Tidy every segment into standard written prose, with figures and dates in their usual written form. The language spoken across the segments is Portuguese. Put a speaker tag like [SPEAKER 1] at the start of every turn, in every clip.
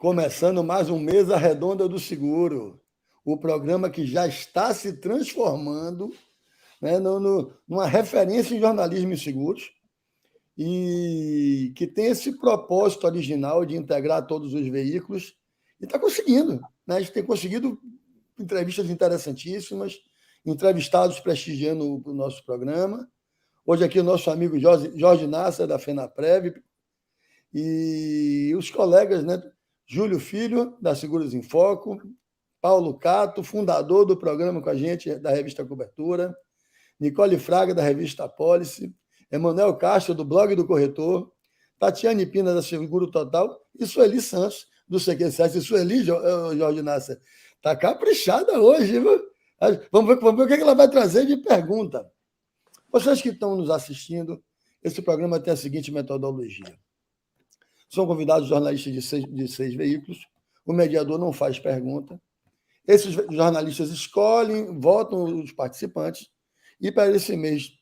[SPEAKER 1] Começando mais um Mesa Redonda do Seguro, o programa que já está se transformando, né, numa referência em jornalismo em seguros e que tem esse propósito original de integrar todos os veículos e está conseguindo. Né? A gente tem conseguido entrevistas interessantíssimas, entrevistados prestigiando o nosso programa. Hoje aqui o nosso amigo Jorge Nasser, da FENAPREV, e os colegas, né? Júlio Filho, da Seguros em Foco, Paulo Cato, fundador do programa com a gente, da revista Cobertura, Nicole Fraga, da revista Apólice, Emanuel Castro, do blog do Corretor, Tatiane Pina, da Seguro Total, e Sueli Santos, do CQ7. E Sueli, Jorge Nasser, está caprichada hoje, viu? Vamos ver o que ela vai trazer de pergunta. Vocês que estão nos assistindo, esse programa tem a seguinte metodologia. São convidados jornalistas de seis veículos, o mediador não faz pergunta, esses jornalistas escolhem, votam os participantes, e para esse mês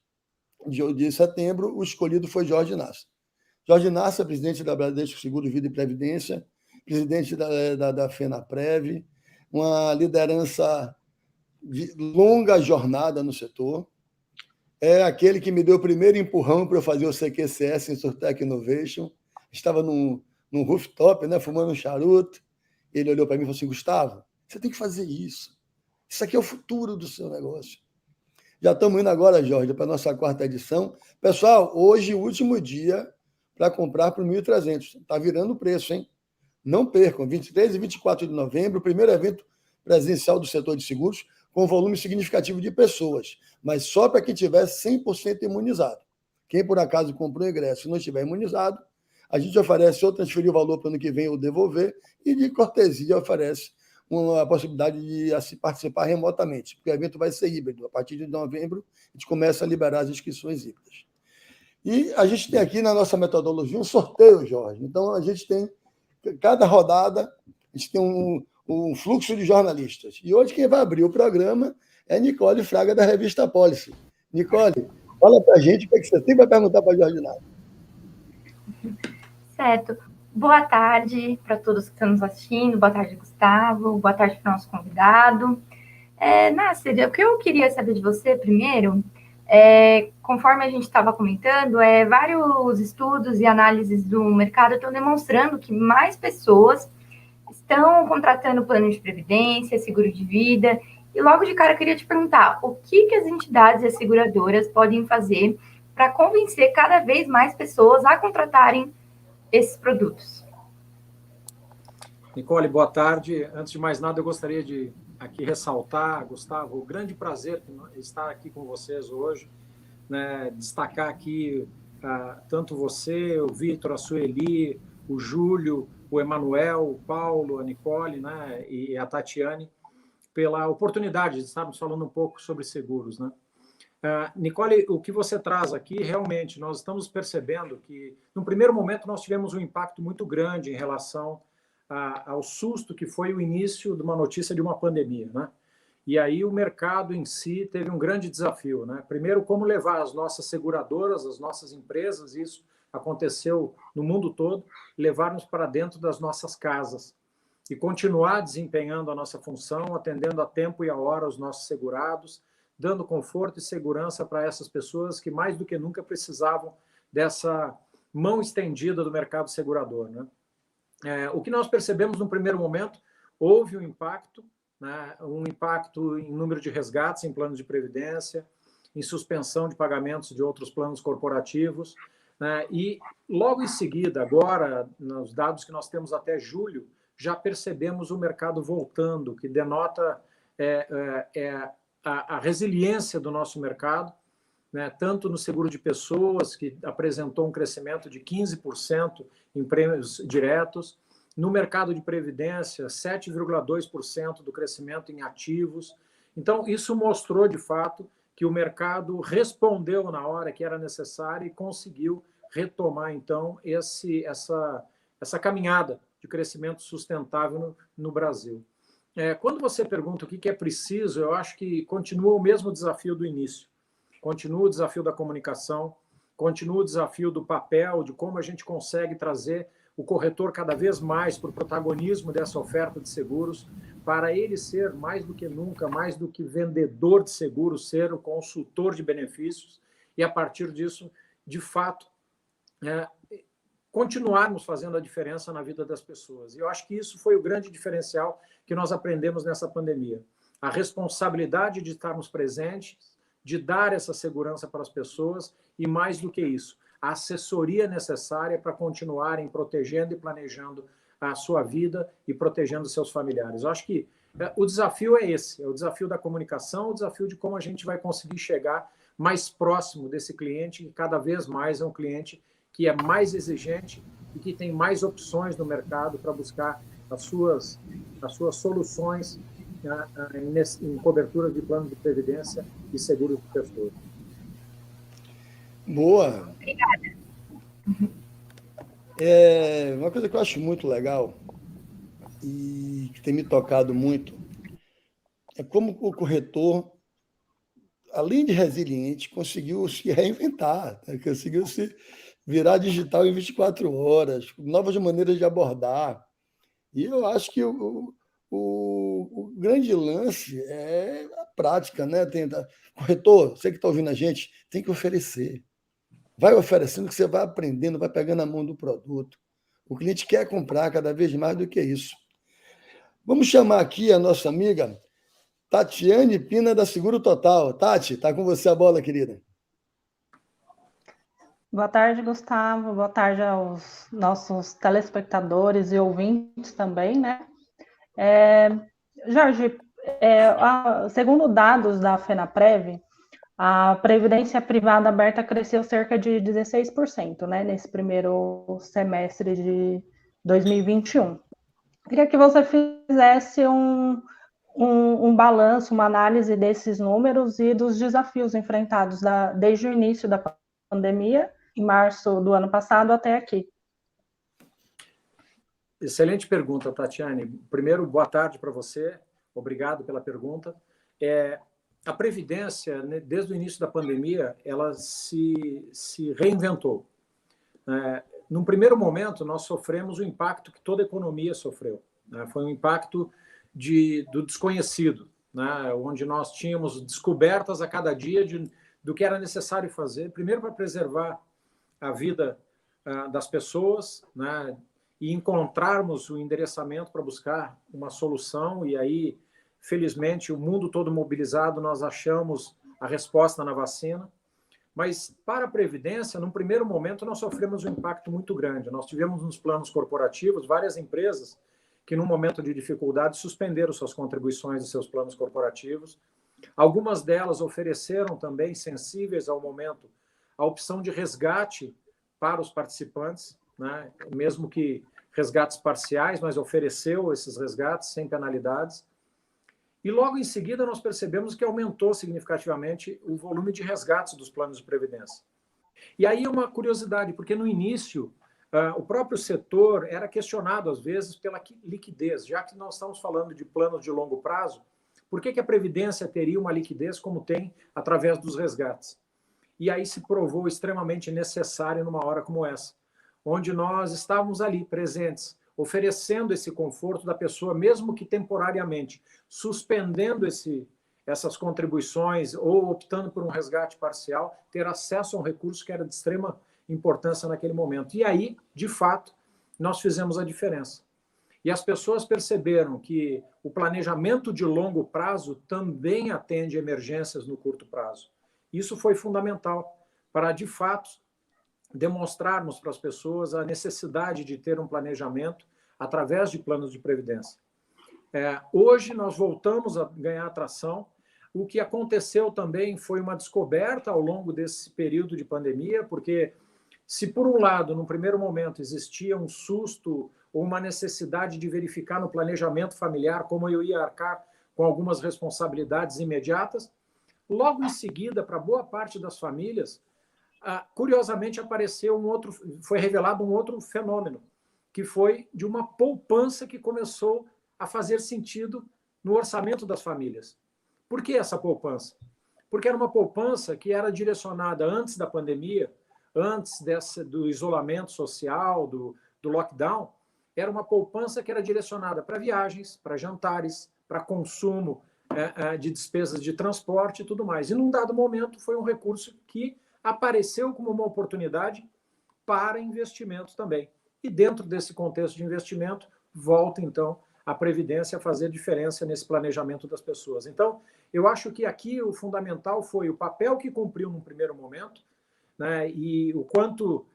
[SPEAKER 1] de setembro, o escolhido foi Jorge Nasser. Jorge Nasser, presidente da Bradesco Seguro, Vida e Previdência, presidente da FENAPREV, uma liderança de longa jornada no setor, é aquele que me deu o primeiro empurrão para eu fazer o CQCS em Surtec Innovation. Estava num rooftop, né, fumando um charuto. Ele olhou para mim e falou assim: Gustavo, você tem que fazer isso. Isso aqui é o futuro do seu negócio. Já estamos indo agora, Jorge, para a nossa 4ª edição. Pessoal, hoje, o último dia para comprar por 1.300. Está virando o preço, hein? Não percam, 23 e 24 de novembro, o primeiro evento presencial do setor de seguros, com volume significativo de pessoas, mas só para quem tiver 100% imunizado. Quem, por acaso, comprou o ingresso e não estiver imunizado, a gente oferece ou transferir o valor para o ano que vem ou devolver, e de cortesia oferece a possibilidade de se participar remotamente, porque o evento vai ser híbrido. A partir de novembro, a gente começa a liberar as inscrições híbridas. E a gente tem aqui na nossa metodologia um sorteio, Jorge. Então, a gente tem, cada rodada, a gente tem um fluxo de jornalistas. E hoje quem vai abrir o programa é Nicole Fraga, da revista Apólice. Nicole, fala para a gente o que você tem para perguntar para a Jorge Nasser.
[SPEAKER 2] Certo. Boa tarde para todos que estão nos assistindo. Boa tarde, Gustavo. Boa tarde para o nosso convidado. Nasser, o que eu queria saber de você primeiro, conforme a gente estava comentando, vários estudos e análises do mercado estão demonstrando que mais pessoas estão contratando plano de previdência, seguro de vida, e logo de cara eu queria te perguntar, o que as entidades e as seguradoras podem fazer para convencer cada vez mais pessoas a contratarem esses produtos?
[SPEAKER 3] Nicole, boa tarde. Antes de mais nada, eu gostaria de aqui ressaltar, Gustavo, o grande prazer estar aqui com vocês hoje, né, destacar aqui tanto você, o Vitor, a Sueli, o Júlio, o Emanuel, o Paulo, a Nicole, né, e a Tatiane, pela oportunidade de estarmos falando um pouco sobre seguros, né? Nicole, o que você traz aqui, realmente, nós estamos percebendo que, no primeiro momento, nós tivemos um impacto muito grande em relação ao susto que foi o início de uma notícia de uma pandemia, né? E aí o mercado em si teve um grande desafio, né? Primeiro, como levar as nossas seguradoras, as nossas empresas, isso aconteceu no mundo todo, levarmos para dentro das nossas casas e continuar desempenhando a nossa função, atendendo a tempo e a hora os nossos segurados, dando conforto e segurança para essas pessoas que mais do que nunca precisavam dessa mão estendida do mercado segurador, né? O que nós percebemos no primeiro momento, houve um impacto, né? Um impacto em número de resgates em planos de previdência, em suspensão de pagamentos de outros planos corporativos, né? E logo em seguida, agora, nos dados que nós temos até julho, já percebemos o mercado voltando, que denota a resiliência do nosso mercado, né, tanto no seguro de pessoas, que apresentou um crescimento de 15% em prêmios diretos, no mercado de previdência, 7,2% do crescimento em ativos. Então, isso mostrou, de fato, que o mercado respondeu na hora que era necessário e conseguiu retomar, então, essa caminhada de crescimento sustentável no Brasil. Quando você pergunta o que é preciso, eu acho que continua o mesmo desafio do início. Continua o desafio da comunicação, continua o desafio do papel, de como a gente consegue trazer o corretor cada vez mais para o protagonismo dessa oferta de seguros, para ele ser mais do que nunca, mais do que vendedor de seguros, ser o consultor de benefícios e, a partir disso, de fato, continuarmos fazendo a diferença na vida das pessoas. E eu acho que isso foi o grande diferencial que nós aprendemos nessa pandemia. A responsabilidade de estarmos presentes, de dar essa segurança para as pessoas e, mais do que isso, a assessoria necessária para continuarem protegendo e planejando a sua vida e protegendo seus familiares. Eu acho que o desafio é esse, é o desafio da comunicação, o desafio de como a gente vai conseguir chegar mais próximo desse cliente, que cada vez mais é um cliente que é mais exigente e que tem mais opções no mercado para buscar as suas soluções em cobertura de plano de previdência e seguros de pessoas.
[SPEAKER 1] Boa.
[SPEAKER 2] Obrigada.
[SPEAKER 1] Uma coisa que eu acho muito legal e que tem me tocado muito é como o corretor, além de resiliente, conseguiu se reinventar, né? Conseguiu se virar digital em 24 horas, novas maneiras de abordar. E eu acho que o grande lance é a prática, né? Corretor, você que está ouvindo a gente, tem que oferecer. Vai oferecendo que você vai aprendendo, vai pegando a mão do produto. O cliente quer comprar cada vez mais do que isso. Vamos chamar aqui a nossa amiga Tatiane Pina, da Seguro Total. Tati, está com você a bola, querida.
[SPEAKER 4] Boa tarde, Gustavo. Boa tarde aos nossos telespectadores e ouvintes também, né? Jorge, segundo dados da FENAPREV, a previdência privada aberta cresceu cerca de 16%, né, nesse primeiro semestre de 2021. Queria que você fizesse um balanço, uma análise desses números e dos desafios enfrentados desde o início da pandemia, em março do ano passado, até aqui.
[SPEAKER 3] Excelente pergunta, Tatiane. Primeiro, boa tarde para você. Obrigado pela pergunta. A Previdência, né, desde o início da pandemia, ela se reinventou. Num primeiro momento, nós sofremos o impacto que toda a economia sofreu. Né? Foi um impacto do desconhecido, né? Onde nós tínhamos descobertas a cada dia do que era necessário fazer, primeiro para preservar a vida das pessoas, né? E encontrarmos o endereçamento para buscar uma solução, e aí, felizmente, o mundo todo mobilizado, nós achamos a resposta na vacina. Mas, para a Previdência, num primeiro momento, nós sofremos um impacto muito grande. Nós tivemos nos planos corporativos várias empresas que, num momento de dificuldade, suspenderam suas contribuições dos seus planos corporativos. Algumas delas ofereceram também, sensíveis ao momento, a opção de resgate para os participantes, né? Mesmo que resgates parciais, mas ofereceu esses resgates sem penalidades. E logo em seguida nós percebemos que aumentou significativamente o volume de resgates dos planos de previdência. E aí uma curiosidade, porque no início o próprio setor era questionado às vezes pela liquidez, já que nós estamos falando de planos de longo prazo, por que a Previdência teria uma liquidez como tem através dos resgates? E aí se provou extremamente necessário numa hora como essa, onde nós estávamos ali presentes, oferecendo esse conforto da pessoa, mesmo que temporariamente, suspendendo essas contribuições ou optando por um resgate parcial, ter acesso a um recurso que era de extrema importância naquele momento. E aí, de fato, nós fizemos a diferença. E as pessoas perceberam que o planejamento de longo prazo também atende emergências no curto prazo. Isso foi fundamental para, de fato, demonstrarmos para as pessoas a necessidade de ter um planejamento através de planos de previdência. Hoje nós voltamos a ganhar atração. O que aconteceu também foi uma descoberta ao longo desse período de pandemia, porque se por um lado, num primeiro momento, existia um susto ou uma necessidade de verificar no planejamento familiar como eu ia arcar com algumas responsabilidades imediatas, logo em seguida, para boa parte das famílias, curiosamente apareceu foi revelado um outro fenômeno, que foi de uma poupança que começou a fazer sentido no orçamento das famílias. Por que essa poupança? Porque era uma poupança que era direcionada antes da pandemia, antes do isolamento social, do lockdown, era uma poupança que era direcionada para viagens, para jantares, para consumo de despesas de transporte e tudo mais. E, num dado momento, foi um recurso que apareceu como uma oportunidade para investimento também. E, dentro desse contexto de investimento, volta, então, a Previdência a fazer diferença nesse planejamento das pessoas. Então, eu acho que aqui o fundamental foi o papel que cumpriu num primeiro momento, né, e o quanto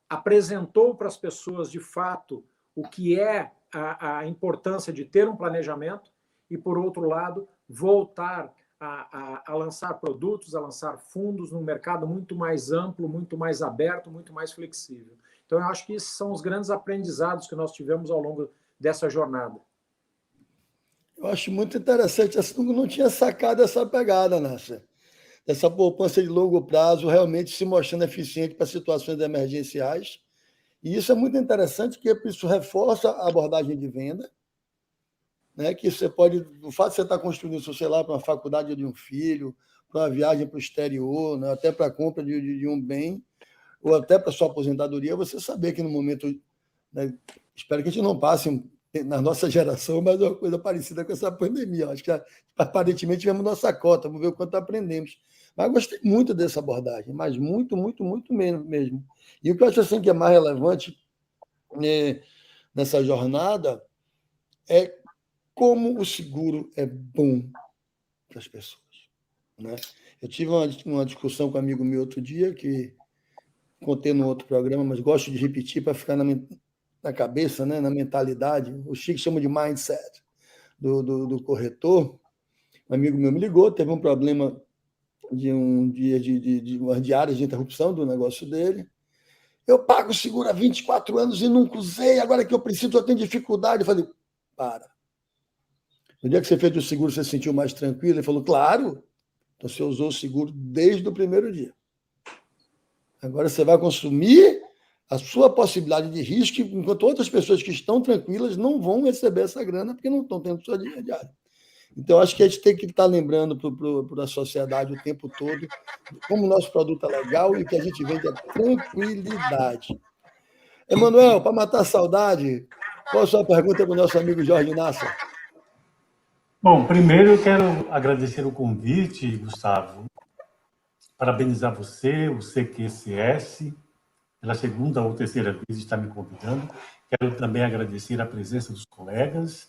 [SPEAKER 3] apresentou para as pessoas, de fato, o que é a importância de ter um planejamento e, por outro lado, voltar a lançar produtos, a lançar fundos num mercado muito mais amplo, muito mais aberto, muito mais flexível. Então, eu acho que esses são os grandes aprendizados que nós tivemos ao longo dessa jornada.
[SPEAKER 1] Eu acho muito interessante. Eu não tinha sacado essa pegada, Nasser. Essa poupança de longo prazo realmente se mostrando eficiente para situações emergenciais. E isso é muito interessante, porque isso reforça a abordagem de venda, né? Que você pode, o fato de você estar construindo, sei lá, para uma faculdade de um filho, para uma viagem para o exterior, né? Até para a compra de um bem, ou até para a sua aposentadoria, você saber que no momento, né? Espero que a gente não passe na nossa geração, mas é uma coisa parecida com essa pandemia. Acho que aparentemente tivemos nossa cota, vamos ver o quanto aprendemos. Mas gostei muito dessa abordagem, mas muito, muito, muito mesmo. E o que eu acho assim, que é mais relevante, né, nessa jornada é como o seguro é bom para as pessoas, né? Eu tive uma discussão com um amigo meu outro dia, que contei no outro programa, mas gosto de repetir para ficar na cabeça, né, na mentalidade. O Chico chama de mindset do corretor. Um amigo meu me ligou, teve um problema de um dia de umas diárias de interrupção do negócio dele. Eu pago o seguro há 24 anos e nunca usei, agora que eu preciso, eu tenho dificuldade. Eu falei, para. No dia que você fez o seguro, você se sentiu mais tranquilo? Ele falou, claro. Então você usou o seguro desde o primeiro dia. Agora você vai consumir a sua possibilidade de risco, enquanto outras pessoas que estão tranquilas não vão receber essa grana porque não estão tendo sua diária. Então, acho que a gente tem que estar lembrando para a sociedade o tempo todo como o nosso produto é legal e o que a gente vende é tranquilidade. Emanuel, para matar a saudade, qual a sua pergunta para o nosso amigo Jorge Nasser?
[SPEAKER 5] Bom, primeiro eu quero agradecer o convite, Gustavo, parabenizar você, o CQCS, pela segunda ou terceira vez está me convidando. Quero também agradecer a presença dos colegas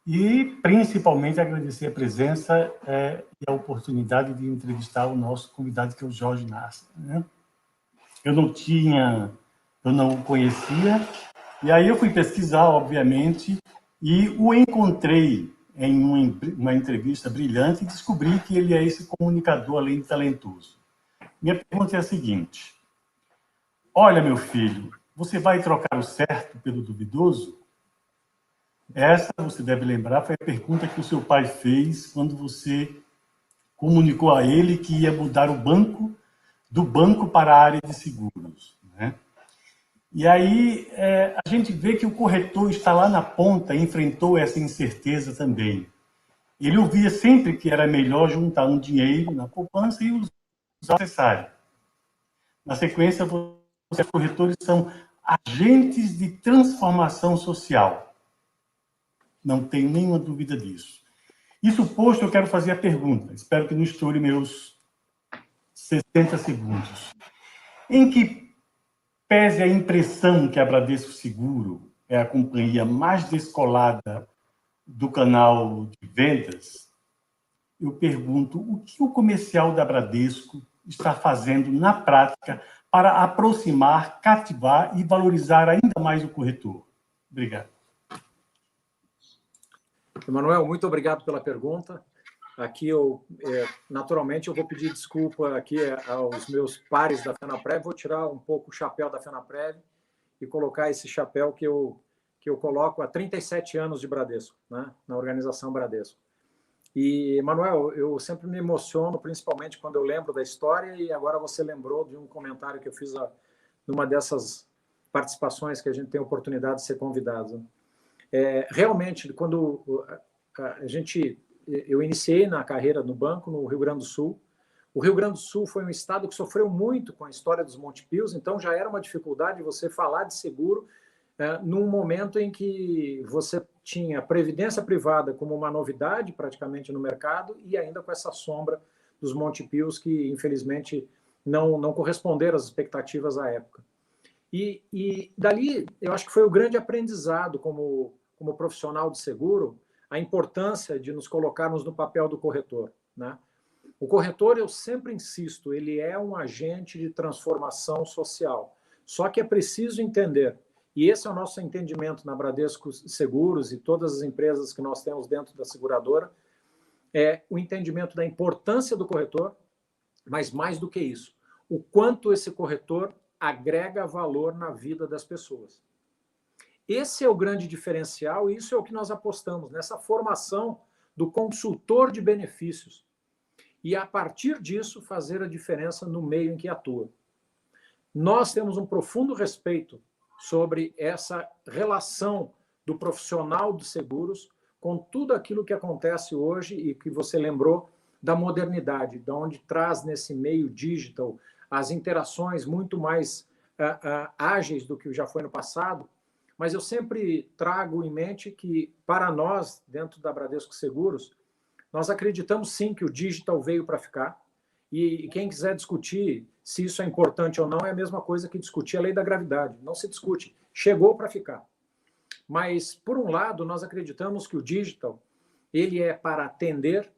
[SPEAKER 5] e, principalmente, agradecer a presença e a oportunidade de entrevistar o nosso convidado, que é o Jorge Nasser, né? Eu não o conhecia, e aí eu fui pesquisar, obviamente, e o encontrei em uma entrevista brilhante e descobri que ele é esse comunicador, além de talentoso. Minha pergunta é a seguinte: olha, meu filho, você vai trocar o certo pelo duvidoso? Essa, você deve lembrar, foi a pergunta que o seu pai fez quando você comunicou a ele que ia mudar do banco para a área de seguros, né? E aí a gente vê que o corretor está lá na ponta, enfrentou essa incerteza também. Ele ouvia sempre que era melhor juntar um dinheiro na poupança e usar o necessário. Na sequência, os corretores são agentes de transformação social. Não tenho nenhuma dúvida disso. Isso posto, eu quero fazer a pergunta. Espero que não estoure meus 60 segundos. Em que pese a impressão que a Bradesco Seguro é a companhia mais descolada do canal de vendas, eu pergunto o que o comercial da Bradesco está fazendo na prática para aproximar, cativar e valorizar ainda mais o corretor. Obrigado.
[SPEAKER 3] Emanuel, muito obrigado pela pergunta. Aqui, naturalmente, eu vou pedir desculpa aqui aos meus pares da FENAPREV, vou tirar um pouco o chapéu da FENAPREV e colocar esse chapéu que eu coloco há 37 anos de Bradesco, né, na organização Bradesco. E, Emanuel, eu sempre me emociono, principalmente quando eu lembro da história, e agora você lembrou de um comentário que eu fiz numa dessas participações que a gente tem a oportunidade de ser convidado. Realmente, quando eu iniciei na carreira no banco, no Rio Grande do Sul, O Rio Grande do Sul foi um estado que sofreu muito com a história dos Montepios, então já era uma dificuldade você falar de seguro num momento em que você tinha previdência privada como uma novidade praticamente no mercado e ainda com essa sombra dos Montepios que, infelizmente, não corresponderam às expectativas à época. E dali, eu acho que foi o grande aprendizado como profissional de seguro, a importância de nos colocarmos no papel do corretor, né? O corretor, eu sempre insisto, ele é um agente de transformação social. Só que é preciso entender, e esse é o nosso entendimento na Bradesco Seguros e todas as empresas que nós temos dentro da seguradora, é o entendimento da importância do corretor, mas mais do que isso, o quanto esse corretor agrega valor na vida das pessoas. Esse é o grande diferencial e isso é o que nós apostamos, nessa formação do consultor de benefícios. E, a partir disso, fazer a diferença no meio em que atua. Nós temos um profundo respeito sobre essa relação do profissional de seguros com tudo aquilo que acontece hoje e que você lembrou da modernidade, de onde traz nesse meio digital as interações muito mais ágeis do que já foi no passado. Mas eu sempre trago em mente que, para nós, dentro da Bradesco Seguros, nós acreditamos sim que o digital veio para ficar e quem quiser discutir se isso é importante ou não é a mesma coisa que discutir a lei da gravidade. Não se discute, chegou para ficar. Mas, por um lado, nós acreditamos que o digital ele é para atender,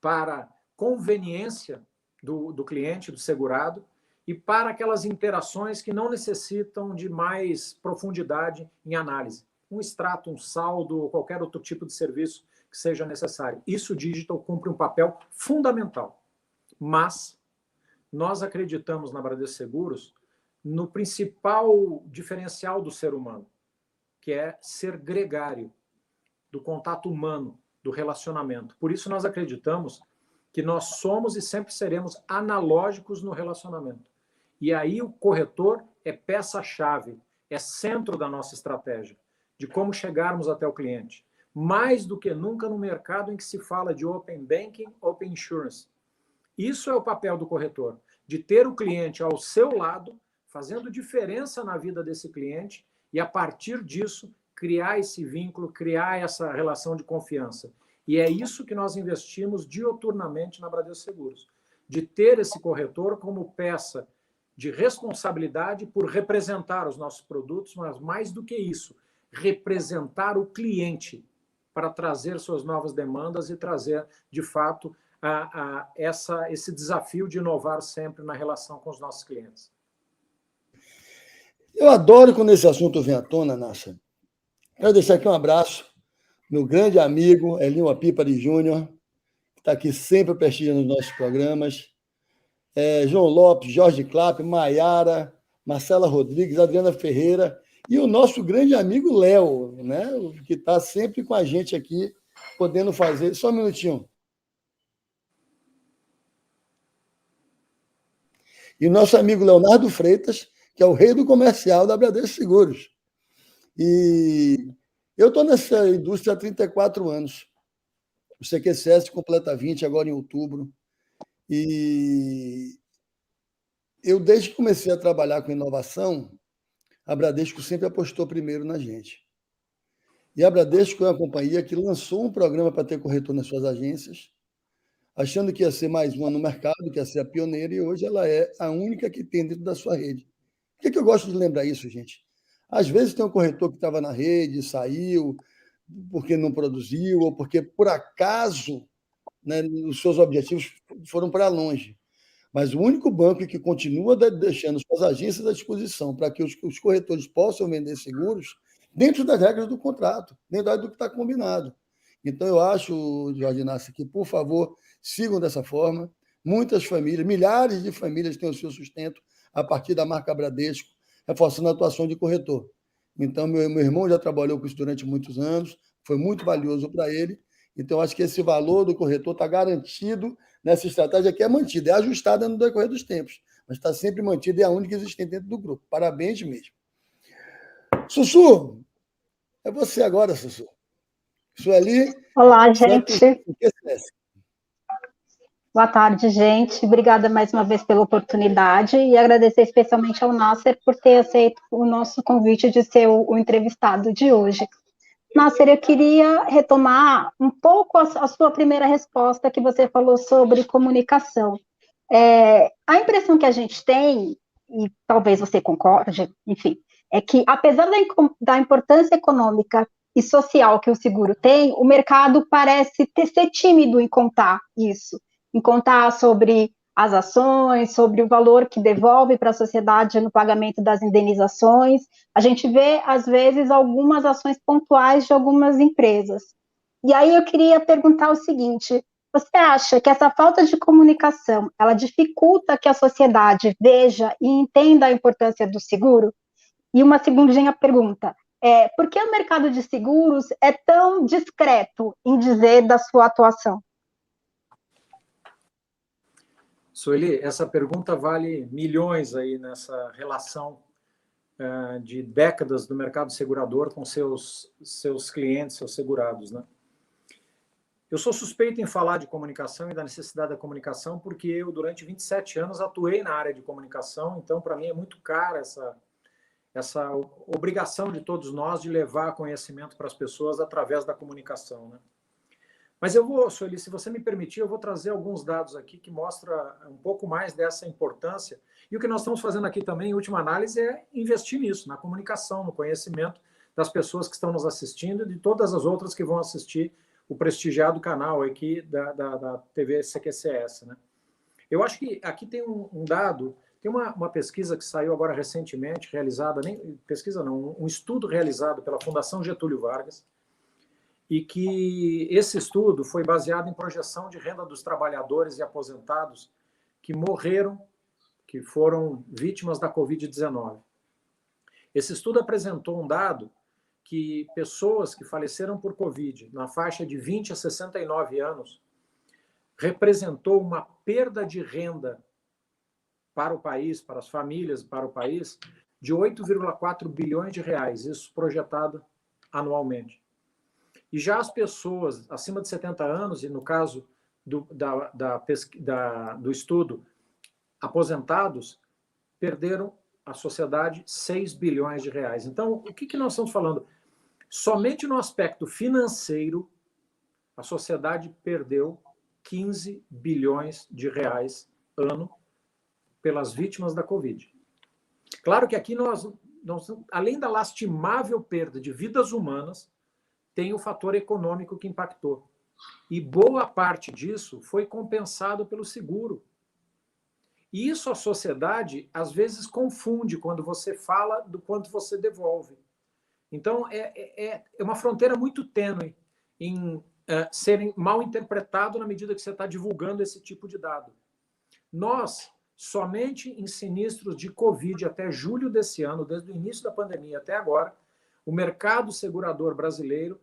[SPEAKER 3] para conveniência do cliente, do segurado, e para aquelas interações que não necessitam de mais profundidade em análise. Um extrato, um saldo ou qualquer outro tipo de serviço que seja necessário. Isso o digital cumpre um papel fundamental. Mas nós acreditamos na Bradesco Seguros no principal diferencial do ser humano, que é ser gregário, do contato humano, do relacionamento. Por isso nós acreditamos que nós somos e sempre seremos analógicos no relacionamento. E aí o corretor é peça-chave, é centro da nossa estratégia, de como chegarmos até o cliente. Mais do que nunca no mercado em que se fala de Open Banking, Open Insurance. Isso é o papel do corretor, de ter o cliente ao seu lado, fazendo diferença na vida desse cliente e, a partir disso, criar esse vínculo, criar essa relação de confiança. E é isso que nós investimos dioturnamente na Bradesco Seguros, de ter esse corretor como peça de responsabilidade por representar os nossos produtos, mas mais do que isso, representar o cliente para trazer suas novas demandas e trazer, de fato, esse desafio de inovar sempre na relação com os nossos clientes.
[SPEAKER 1] Eu adoro quando esse assunto vem à tona, Nasser. Quero deixar aqui um abraço, meu grande amigo Elinho Apípari Júnior, que está aqui sempre prestigiando os nossos programas. João Lopes, Jorge Clapp, Maiara, Marcela Rodrigues, Adriana Ferreira e o nosso grande amigo Léo, né, que está sempre com a gente aqui, podendo fazer... Só um minutinho. E o nosso amigo Leonardo Freitas, que é o rei do comercial da Bradesco Seguros. E eu estou nessa indústria há 34 anos. O CQCS completa 20 agora em outubro. E eu, desde que comecei a trabalhar com inovação, a Bradesco sempre apostou primeiro na gente. E a Bradesco é uma companhia que lançou um programa para ter corretor nas suas agências, achando que ia ser mais uma no mercado, que ia ser a pioneira, e hoje ela é a única que tem dentro da sua rede. Por que eu gosto de lembrar isso, gente? Às vezes tem um corretor que estava na rede, saiu, porque não produziu, ou porque, por acaso, né, os seus objetivos foram para longe. Mas o único banco que continua deixando suas agências à disposição para que os corretores possam vender seguros dentro das regras do contrato, dentro do que está combinado. Então, eu acho, Jorge Nasser, que, por favor, sigam dessa forma. Muitas famílias, milhares de famílias têm o seu sustento a partir da marca Bradesco, reforçando a atuação de corretor. Então, meu irmão já trabalhou com isso durante muitos anos, foi muito valioso para ele. Então, acho que esse valor do corretor está garantido nessa estratégia que é mantida, é ajustada no decorrer dos tempos, mas está sempre mantida e é a única existente dentro do grupo. Parabéns mesmo. Sussu, é você agora, Sussu. Sueli.
[SPEAKER 6] Olá, gente. Boa tarde, gente. Obrigada mais uma vez pela oportunidade e agradecer especialmente ao Nasser por ter aceito o nosso convite de ser o entrevistado de hoje. Nasser, eu queria retomar um pouco a sua primeira resposta que você falou sobre comunicação. A impressão que a gente tem, e talvez você concorde, enfim, é que apesar da importância econômica e social que o seguro tem, o mercado parece ser tímido em contar isso, em contar sobre as ações, sobre o valor que devolve para a sociedade no pagamento das indenizações. A gente vê, às vezes, algumas ações pontuais de algumas empresas. E aí eu queria perguntar o seguinte: você acha que essa falta de comunicação, ela dificulta que a sociedade veja e entenda a importância do seguro? E uma segundinha pergunta: por que o mercado de seguros é tão discreto em dizer da sua atuação?
[SPEAKER 3] Sueli, essa pergunta vale milhões aí nessa relação de décadas do mercado segurador com seus clientes, seus segurados, né? Eu sou suspeito em falar de comunicação e da necessidade da comunicação porque eu, durante 27 anos, atuei na área de comunicação, então, para mim, é muito cara essa obrigação de todos nós de levar conhecimento para as pessoas através da comunicação, né? Mas eu vou, Sueli, se você me permitir, eu vou trazer alguns dados aqui que mostram um pouco mais dessa importância. E o que nós estamos fazendo aqui também, em última análise, é investir nisso, na comunicação, no conhecimento das pessoas que estão nos assistindo e de todas as outras que vão assistir o prestigiado canal aqui da TV CQCS, né? Eu acho que aqui tem um dado, tem uma pesquisa que saiu agora recentemente, realizada, nem pesquisa não, um estudo realizado pela Fundação Getúlio Vargas, e que esse estudo foi baseado em projeção de renda dos trabalhadores e aposentados que morreram, que foram vítimas da Covid-19. Esse estudo apresentou um dado que pessoas que faleceram por Covid, na faixa de 20 a 69 anos, representou uma perda de renda para o país, para as famílias, para o país, de 8,4 bilhões de reais, isso projetado anualmente. E já as pessoas acima de 70 anos, e no caso do estudo, aposentados, perderam à sociedade 6 bilhões de reais. Então, o que nós estamos falando? Somente no aspecto financeiro, a sociedade perdeu 15 bilhões de reais ano pelas vítimas da Covid. Claro que aqui nós além da lastimável perda de vidas humanas, tem o fator econômico que impactou. E boa parte disso foi compensado pelo seguro. E isso a sociedade, às vezes, confunde quando você fala do quanto você devolve. Então, é uma fronteira muito tênue em serem mal interpretado na medida que você está divulgando esse tipo de dado. Nós, somente em sinistros de Covid até julho desse ano, desde o início da pandemia até agora, o mercado segurador brasileiro,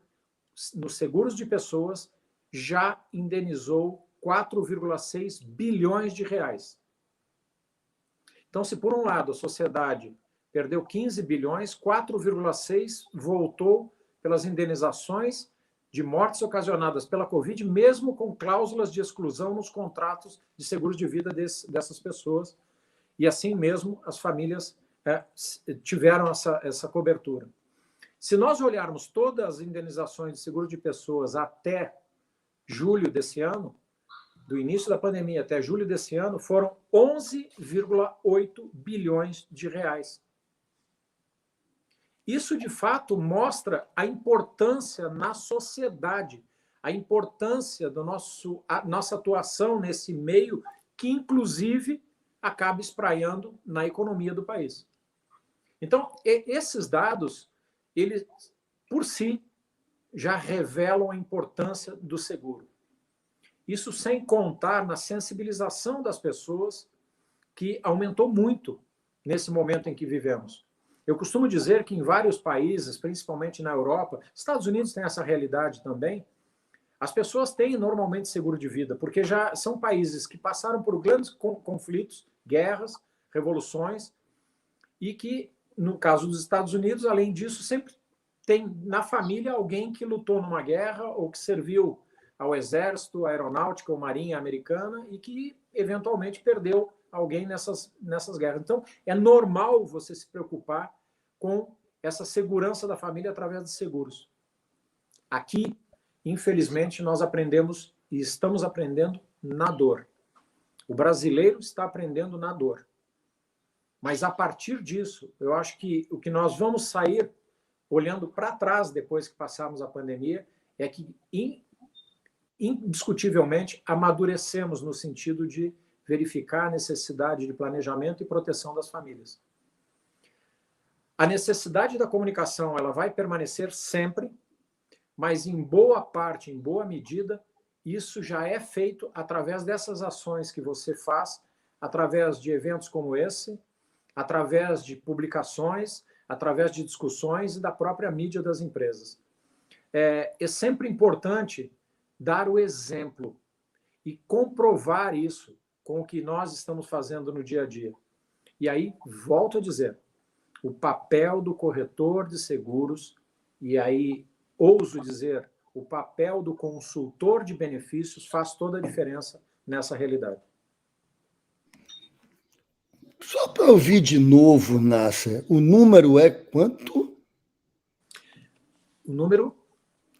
[SPEAKER 3] nos seguros de pessoas, já indenizou 4,6 bilhões de reais. Então, se por um lado a sociedade perdeu 15 bilhões, 4,6 voltou pelas indenizações de mortes ocasionadas pela Covid, mesmo com cláusulas de exclusão nos contratos de seguros de vida dessas pessoas. E assim mesmo as famílias tiveram essa cobertura. Se nós olharmos todas as indenizações de seguro de pessoas até julho desse ano, do início da pandemia até julho desse ano, foram 11,8 bilhões de reais. Isso, de fato, mostra a importância na sociedade, a importância da nossa atuação nesse meio, que, inclusive, acaba espraiando na economia do país. Então, esses dados, eles, por si, já revelam a importância do seguro. Isso sem contar na sensibilização das pessoas, que aumentou muito nesse momento em que vivemos. Eu costumo dizer que em vários países, principalmente na Europa, Estados Unidos tem essa realidade também, as pessoas têm normalmente seguro de vida, porque já são países que passaram por grandes conflitos, guerras, revoluções, e que, no caso dos Estados Unidos, além disso, sempre tem na família alguém que lutou numa guerra ou que serviu ao Exército, à Aeronáutica ou Marinha Americana e que, eventualmente, perdeu alguém nessas guerras. Então, é normal você se preocupar com essa segurança da família através de seguros. Aqui, infelizmente, nós aprendemos e estamos aprendendo na dor. O brasileiro está aprendendo na dor. Mas, a partir disso, eu acho que o que nós vamos sair olhando para trás depois que passarmos a pandemia é que, indiscutivelmente, amadurecemos no sentido de verificar a necessidade de planejamento e proteção das famílias. A necessidade da comunicação ela vai permanecer sempre, mas em boa parte, em boa medida, isso já é feito através dessas ações que você faz, através de eventos como esse, através de publicações, através de discussões e da própria mídia das empresas. É sempre importante dar o exemplo e comprovar isso com o que nós estamos fazendo no dia a dia. E aí, volto a dizer, o papel do corretor de seguros, e aí ouso dizer, o papel do consultor de benefícios faz toda a diferença nessa realidade.
[SPEAKER 1] Só para ouvir de novo, Nasser, o número é quanto?
[SPEAKER 3] O número?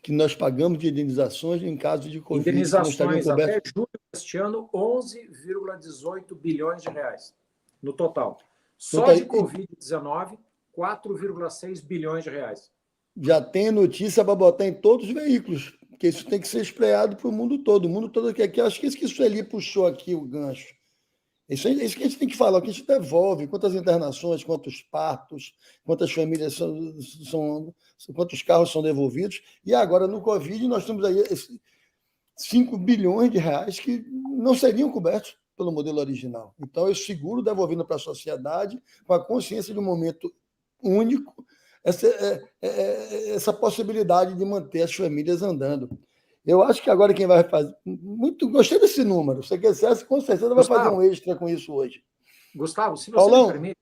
[SPEAKER 1] Que nós pagamos de indenizações em caso de Covid.
[SPEAKER 3] Indenizações até julho deste ano, 11,18 bilhões de reais no total. Só de Covid-19, 4,6 bilhões de reais.
[SPEAKER 1] Já tem notícia para botar em todos os veículos, porque isso tem que ser espalhado para o mundo todo. O mundo todo aqui. Acho que isso que o Sueli puxou aqui, o gancho. Isso que a gente tem que falar, o que a gente devolve, quantas internações, quantos partos, quantas famílias quantos carros são devolvidos. E agora, no Covid, nós temos aí 5 bilhões de reais que não seriam cobertos pelo modelo original. Então, eu seguro devolvendo para a sociedade, com a consciência de um momento único, essa possibilidade de manter as famílias andando. Eu acho que agora quem vai fazer... Gostei desse número. Você quer ser, com certeza vai fazer um extra com isso hoje.
[SPEAKER 3] Gustavo, se você
[SPEAKER 1] Paulão,
[SPEAKER 3] me permite,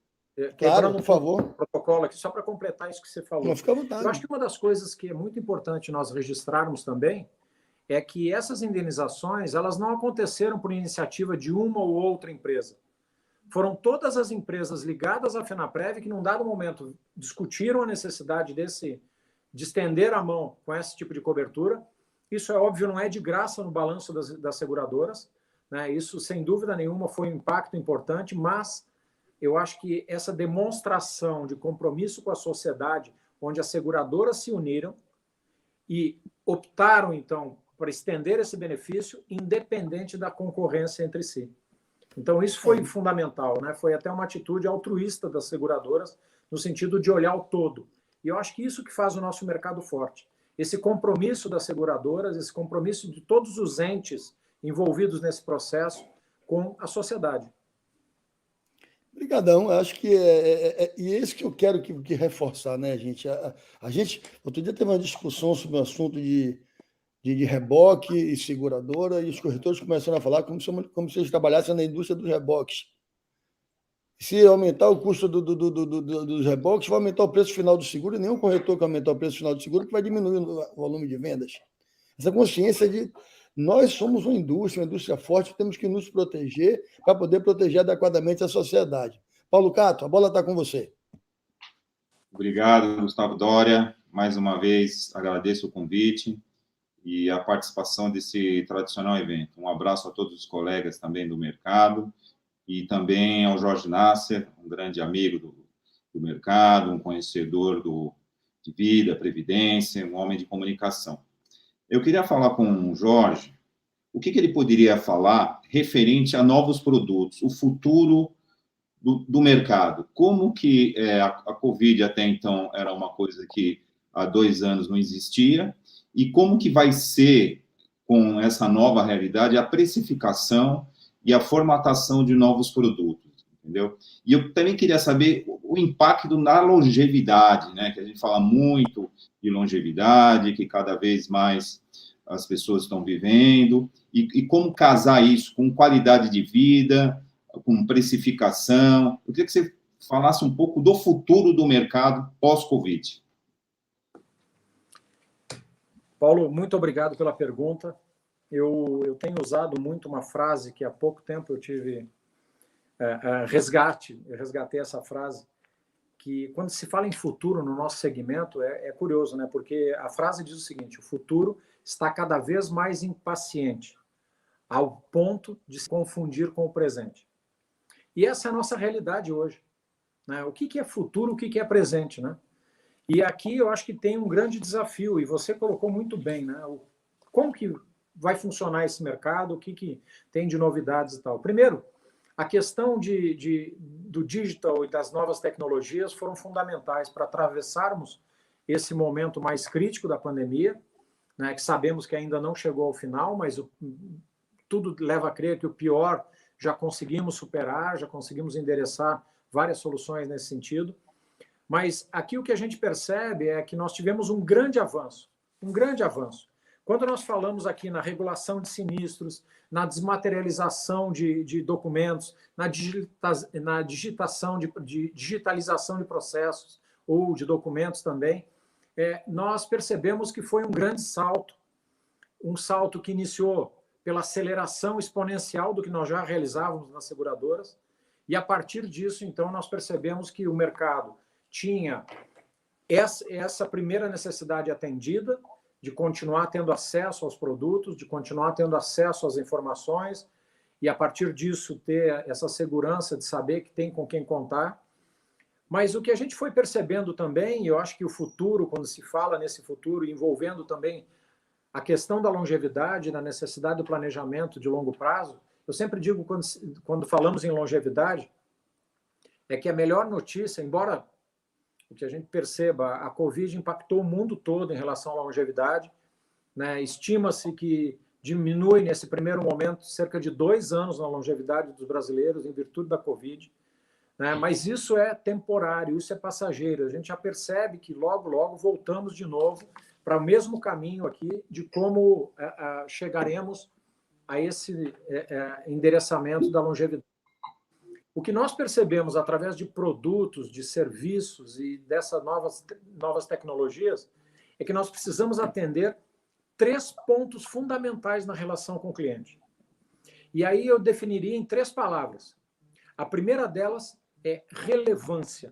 [SPEAKER 1] claro, por favor.
[SPEAKER 3] Protocolo aqui, só para completar isso que você falou.
[SPEAKER 1] Não, fica à vontade.
[SPEAKER 3] Eu acho que uma das coisas que é muito importante nós registrarmos também é que essas indenizações elas não aconteceram por iniciativa de uma ou outra empresa. Foram todas as empresas ligadas à FENAPREV que, num dado momento, discutiram a necessidade de estender a mão com esse tipo de cobertura. Isso, é óbvio, não é de graça no balanço das seguradoras, né? Isso, sem dúvida nenhuma, foi um impacto importante, mas eu acho que essa demonstração de compromisso com a sociedade, onde as seguradoras se uniram e optaram, então, por estender esse benefício, independente da concorrência entre si. Então, isso foi fundamental, né? Foi até uma atitude altruísta das seguradoras, no sentido de olhar o todo. E eu acho que isso que faz o nosso mercado forte. Esse compromisso das seguradoras, esse compromisso de todos os entes envolvidos nesse processo com a sociedade.
[SPEAKER 1] Obrigadão. Acho que e é isso que eu quero que reforçar, né, gente? A gente, outro dia teve uma discussão sobre o assunto de reboque e seguradora, e os corretores começaram a falar como se eles trabalhassem na indústria dos reboques. Se aumentar o custo dos reboques, vai aumentar o preço final do seguro, e nenhum corretor que aumentar o preço final do seguro que vai diminuir o volume de vendas. Essa consciência de nós somos uma indústria forte, temos que nos proteger para poder proteger adequadamente a sociedade. Paulo Cato, a bola está com você.
[SPEAKER 7] Obrigado, Gustavo Doria. Mais uma vez, agradeço o convite e a participação desse tradicional evento. Um abraço a todos os colegas também do mercado e também ao Jorge Nasser, um grande amigo do mercado, um conhecedor de vida, previdência, um homem de comunicação. Eu queria falar com o Jorge o que ele poderia falar referente a novos produtos, o futuro do mercado. Como que a Covid até então era uma coisa que há 2 anos não existia, e como que vai ser, com essa nova realidade, a precificação e a formatação de novos produtos, entendeu? E eu também queria saber o impacto na longevidade, né? Que a gente fala muito de longevidade, que cada vez mais as pessoas estão vivendo, e como casar isso com qualidade de vida, com precificação. Eu queria que você falasse um pouco do futuro do mercado pós-Covid.
[SPEAKER 3] Paulo, muito obrigado pela pergunta. eu tenho usado muito uma frase que há pouco tempo eu tive eu resgatei essa frase, que quando se fala em futuro no nosso segmento, é curioso, né? Porque a frase diz o seguinte: o futuro está cada vez mais impaciente, ao ponto de se confundir com o presente. E essa é a nossa realidade hoje, né? O que é futuro, o que é presente, né? E aqui eu acho que tem um grande desafio, e você colocou muito bem, né? Como que vai funcionar esse mercado, o que tem de novidades e tal. Primeiro, a questão do digital e das novas tecnologias foram fundamentais para atravessarmos esse momento mais crítico da pandemia, né, que sabemos que ainda não chegou ao final, mas tudo leva a crer que o pior já conseguimos superar, já conseguimos endereçar várias soluções nesse sentido. Mas aqui o que a gente percebe é que nós tivemos um grande avanço, um grande avanço. Quando nós falamos aqui na regulação de sinistros, na desmaterialização de documentos, na digitalização de processos ou de documentos também, nós percebemos que foi um grande salto, um salto que iniciou pela aceleração exponencial do que nós já realizávamos nas seguradoras, e a partir disso, então, nós percebemos que o mercado tinha essa primeira necessidade atendida, de continuar tendo acesso aos produtos, de continuar tendo acesso às informações, e a partir disso ter essa segurança de saber que tem com quem contar. Mas o que a gente foi percebendo também, e eu acho que o futuro, quando se fala nesse futuro, envolvendo também a questão da longevidade, da necessidade do planejamento de longo prazo, eu sempre digo, quando falamos em longevidade, é que a melhor notícia, embora o que a gente perceba, a Covid impactou o mundo todo em relação à longevidade, né? Estima-se que diminui, nesse primeiro momento, cerca de 2 anos na longevidade dos brasileiros em virtude da Covid, né? Mas isso é temporário, isso é passageiro. A gente já percebe que logo, logo voltamos de novo para o mesmo caminho aqui de como chegaremos a esse endereçamento da longevidade. O que nós percebemos através de produtos, de serviços e dessas novas tecnologias é que nós precisamos atender 3 pontos fundamentais na relação com o cliente. E aí eu definiria em 3 palavras. A primeira delas é relevância.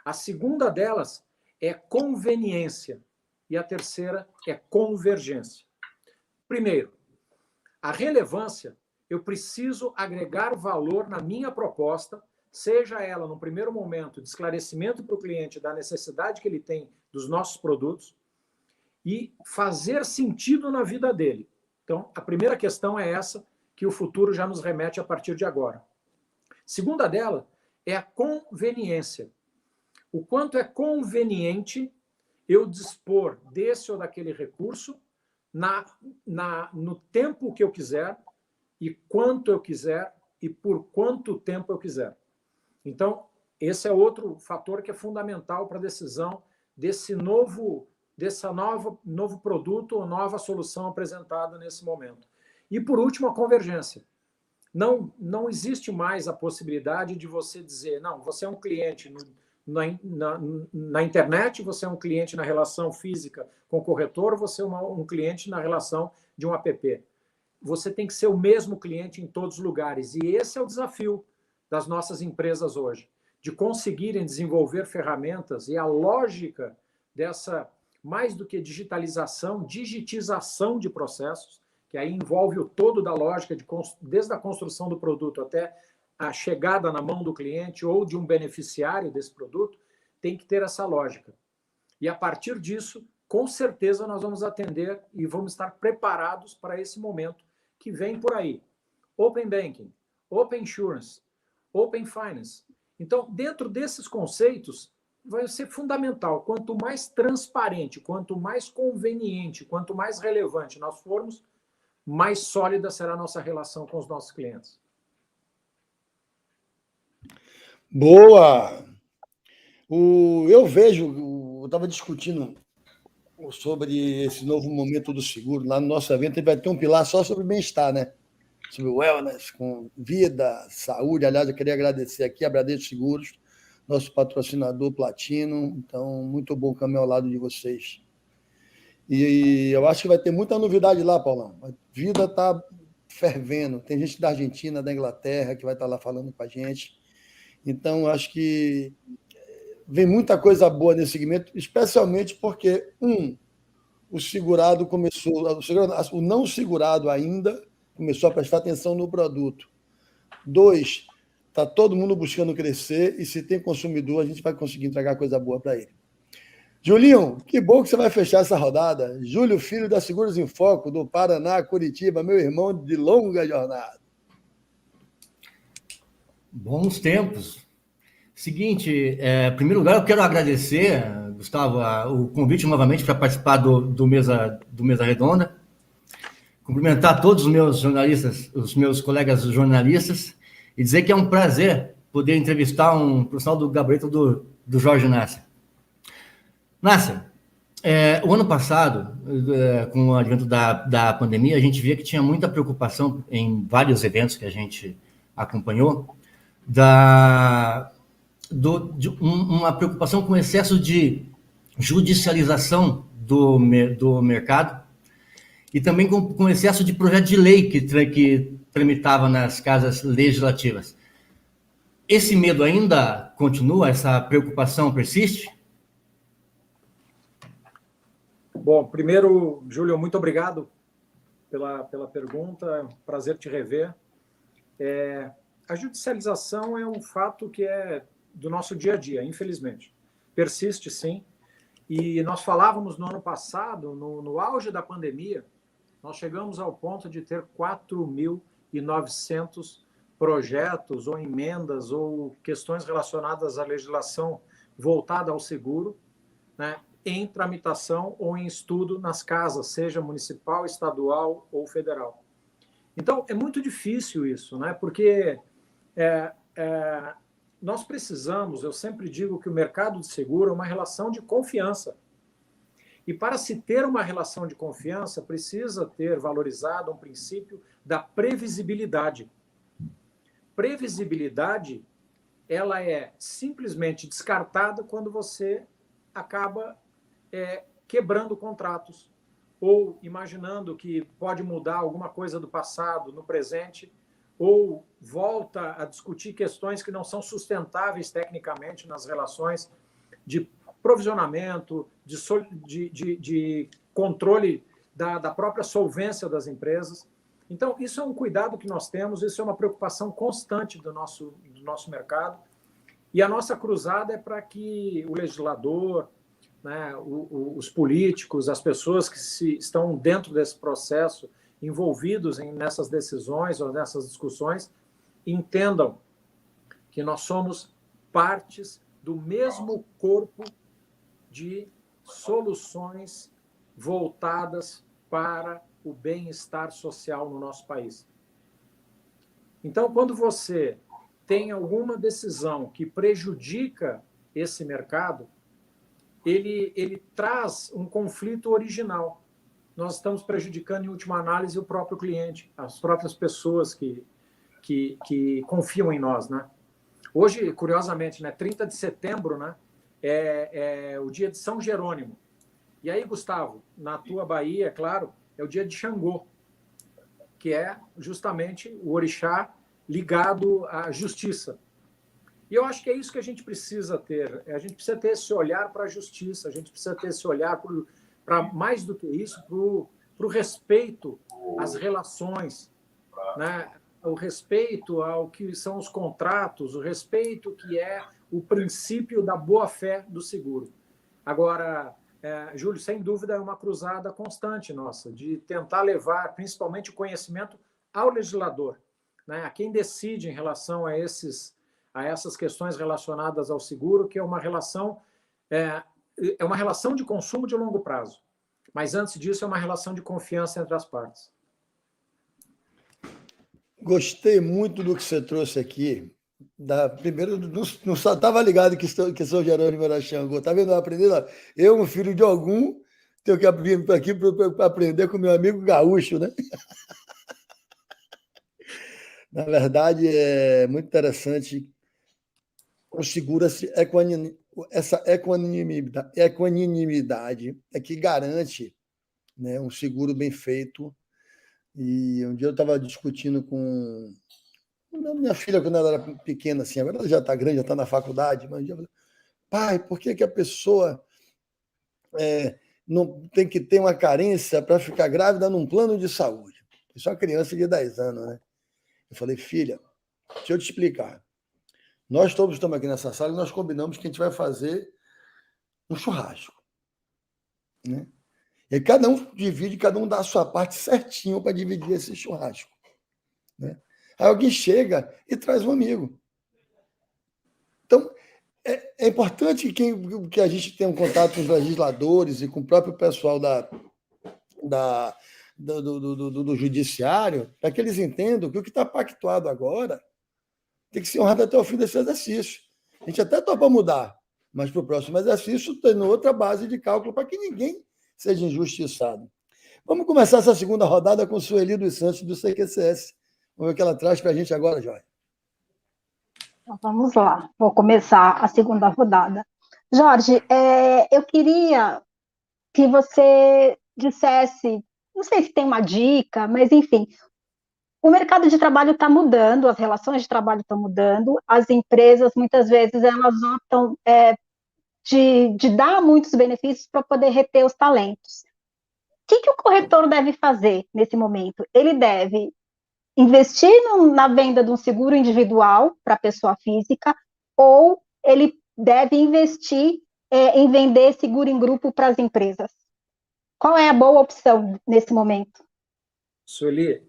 [SPEAKER 3] A segunda delas é conveniência. E a terceira é convergência. Primeiro, a relevância. Eu preciso agregar valor na minha proposta, seja ela, no primeiro momento, de esclarecimento para o cliente da necessidade que ele tem dos nossos produtos e fazer sentido na vida dele. Então, a primeira questão é essa, que o futuro já nos remete a partir de agora. Segunda dela é a conveniência. O quanto é conveniente eu dispor desse ou daquele recurso no tempo que eu quiser, e quanto eu quiser e por quanto tempo eu quiser. Então, esse é outro fator que é fundamental para a decisão desse novo produto ou nova solução apresentada nesse momento. E, por último, a convergência. Não existe mais a possibilidade de você dizer, não, você é um cliente na internet, você é um cliente na relação física com o corretor, você é um cliente na relação de um app. Você tem que ser o mesmo cliente em todos os lugares. E esse é o desafio das nossas empresas hoje, de conseguirem desenvolver ferramentas, e a lógica dessa, mais do que digitização de processos, que aí envolve o todo da lógica, desde a construção do produto até a chegada na mão do cliente ou de um beneficiário desse produto, tem que ter essa lógica. E a partir disso, com certeza nós vamos atender e vamos estar preparados para esse momento que vem por aí. Open Banking, Open Insurance, Open Finance. Então, dentro desses conceitos, vai ser fundamental. Quanto mais transparente, quanto mais conveniente, quanto mais relevante nós formos, mais sólida será a nossa relação com os nossos clientes.
[SPEAKER 1] Boa! Eu estava discutindo sobre esse novo momento do seguro. Lá no nosso evento, ele vai ter um pilar só sobre bem-estar, né? Sobre wellness, com vida, saúde. Aliás, eu queria agradecer aqui a Bradesco Seguros, nosso patrocinador platino. Então, muito bom caminhar ao lado de vocês. E eu acho que vai ter muita novidade lá, Paulão. A vida está fervendo. Tem gente da Argentina, da Inglaterra, que vai estar lá falando com a gente. Então, acho que vem muita coisa boa nesse segmento, especialmente porque, o segurado começou, o não segurado ainda começou a prestar atenção no produto. 2, está todo mundo buscando crescer, e se tem consumidor, a gente vai conseguir entregar coisa boa para ele. Julinho, que bom que você vai fechar essa rodada. Júlio Filho, da Seguros em Foco, do Paraná, Curitiba, meu irmão de longa jornada.
[SPEAKER 8] Bons tempos. Seguinte, em primeiro lugar, eu quero agradecer, Gustavo, o convite novamente para participar do Mesa Redonda. Cumprimentar todos os meus jornalistas, os meus colegas jornalistas, e dizer que é um prazer poder entrevistar um profissional do gabarito do Jorge Nasser. Nasser, o ano passado, com o advento da pandemia, a gente via que tinha muita preocupação em vários eventos que a gente acompanhou, de uma preocupação com o excesso de judicialização do mercado e também com o excesso de projeto de lei que tramitava nas casas legislativas. Esse medo ainda continua? Essa preocupação persiste?
[SPEAKER 3] Bom, primeiro, Júlio, muito obrigado pela pergunta. É um prazer te rever. A judicialização é um fato que é do nosso dia a dia, infelizmente. Persiste, sim. E nós falávamos no ano passado, no auge da pandemia, nós chegamos ao ponto de ter 4.900 projetos ou emendas ou questões relacionadas à legislação voltada ao seguro, né, em tramitação ou em estudo nas casas, seja municipal, estadual ou federal. Então, é muito difícil isso, né? Porque nós precisamos, eu sempre digo que o mercado de seguro é uma relação de confiança. E para se ter uma relação de confiança, precisa ter valorizado um princípio da previsibilidade. Previsibilidade, ela é simplesmente descartada quando você acaba quebrando contratos ou imaginando que pode mudar alguma coisa do passado no presente, ou volta a discutir questões que não são sustentáveis tecnicamente nas relações de provisionamento, de controle da própria solvência das empresas. Então, isso é um cuidado que nós temos, isso é uma preocupação constante do nosso mercado, e a nossa cruzada é para que o legislador, né, os políticos, as pessoas que estão dentro desse processo, envolvidos nessas decisões ou nessas discussões, entendam que nós somos partes do mesmo corpo de soluções voltadas para o bem-estar social no nosso país. Então, quando você tem alguma decisão que prejudica esse mercado, ele traz um conflito original. Nós estamos prejudicando, em última análise, o próprio cliente, as próprias pessoas que confiam em nós, né? Hoje, curiosamente, né, 30 de setembro, né, é o dia de São Jerônimo. E aí, Gustavo, na tua Bahia, é claro, é o dia de Xangô, que é justamente o orixá ligado à justiça. E eu acho que é isso que a gente precisa ter. A gente precisa ter esse olhar para a justiça, a gente precisa ter esse olhar para, mais do que isso, para o respeito às relações, né? O respeito ao que são os contratos, o respeito que é o princípio da boa-fé do seguro. Agora, Júlio, sem dúvida é uma cruzada constante nossa, de tentar levar principalmente o conhecimento ao legislador, né? A quem decide em relação a essas questões relacionadas ao seguro, que é uma relação de consumo de longo prazo. Mas antes disso, é uma relação de confiança entre as partes.
[SPEAKER 1] Gostei muito do que você trouxe aqui. Primeiro, não estava ligado que São Jerônimo era Xangô. Está vendo? Aprendendo. Eu, um filho de algum, tenho que vir aqui para aprender com meu amigo gaúcho, né? Na verdade, é muito interessante o seguro, essa equanimidade é que garante né? Um seguro bem feito. E um dia eu estava discutindo com minha filha, quando ela era pequena, assim, agora ela já está grande, já está na faculdade, mas um dia eu falei, pai, por que a pessoa não tem que ter uma carência para ficar grávida num plano de saúde? Isso é uma criança de 10 anos, né? Eu falei, filha, deixa eu te explicar. Nós todos estamos aqui nessa sala e nós combinamos que a gente vai fazer um churrasco, né? E cada um divide, cada um dá a sua parte certinho para dividir esse churrasco, né? Aí alguém chega e traz um amigo. Então, é importante que a gente tenha um contato com os legisladores e com o próprio pessoal do judiciário, para que eles entendam que o que está pactuado agora tem que ser honrado até o fim desse exercício. A gente até topa mudar, mas para o próximo exercício tem outra base de cálculo para que ninguém seja injustiçado. Vamos começar essa segunda rodada com Sueli dos Santos, do CQCS. Vamos ver o que ela traz para a gente agora, Joia.
[SPEAKER 6] Então, vamos lá, vou começar a segunda rodada. Jorge, eu queria que você dissesse, não sei se tem uma dica, mas enfim, o mercado de trabalho está mudando, as relações de trabalho estão mudando, as empresas, muitas vezes, elas optam de dar muitos benefícios para poder reter os talentos. O que o corretor deve fazer nesse momento? Ele deve investir na venda de um seguro individual para a pessoa física, ou ele deve investir em vender seguro em grupo para as empresas? Qual é a boa opção nesse momento?
[SPEAKER 3] Sueli,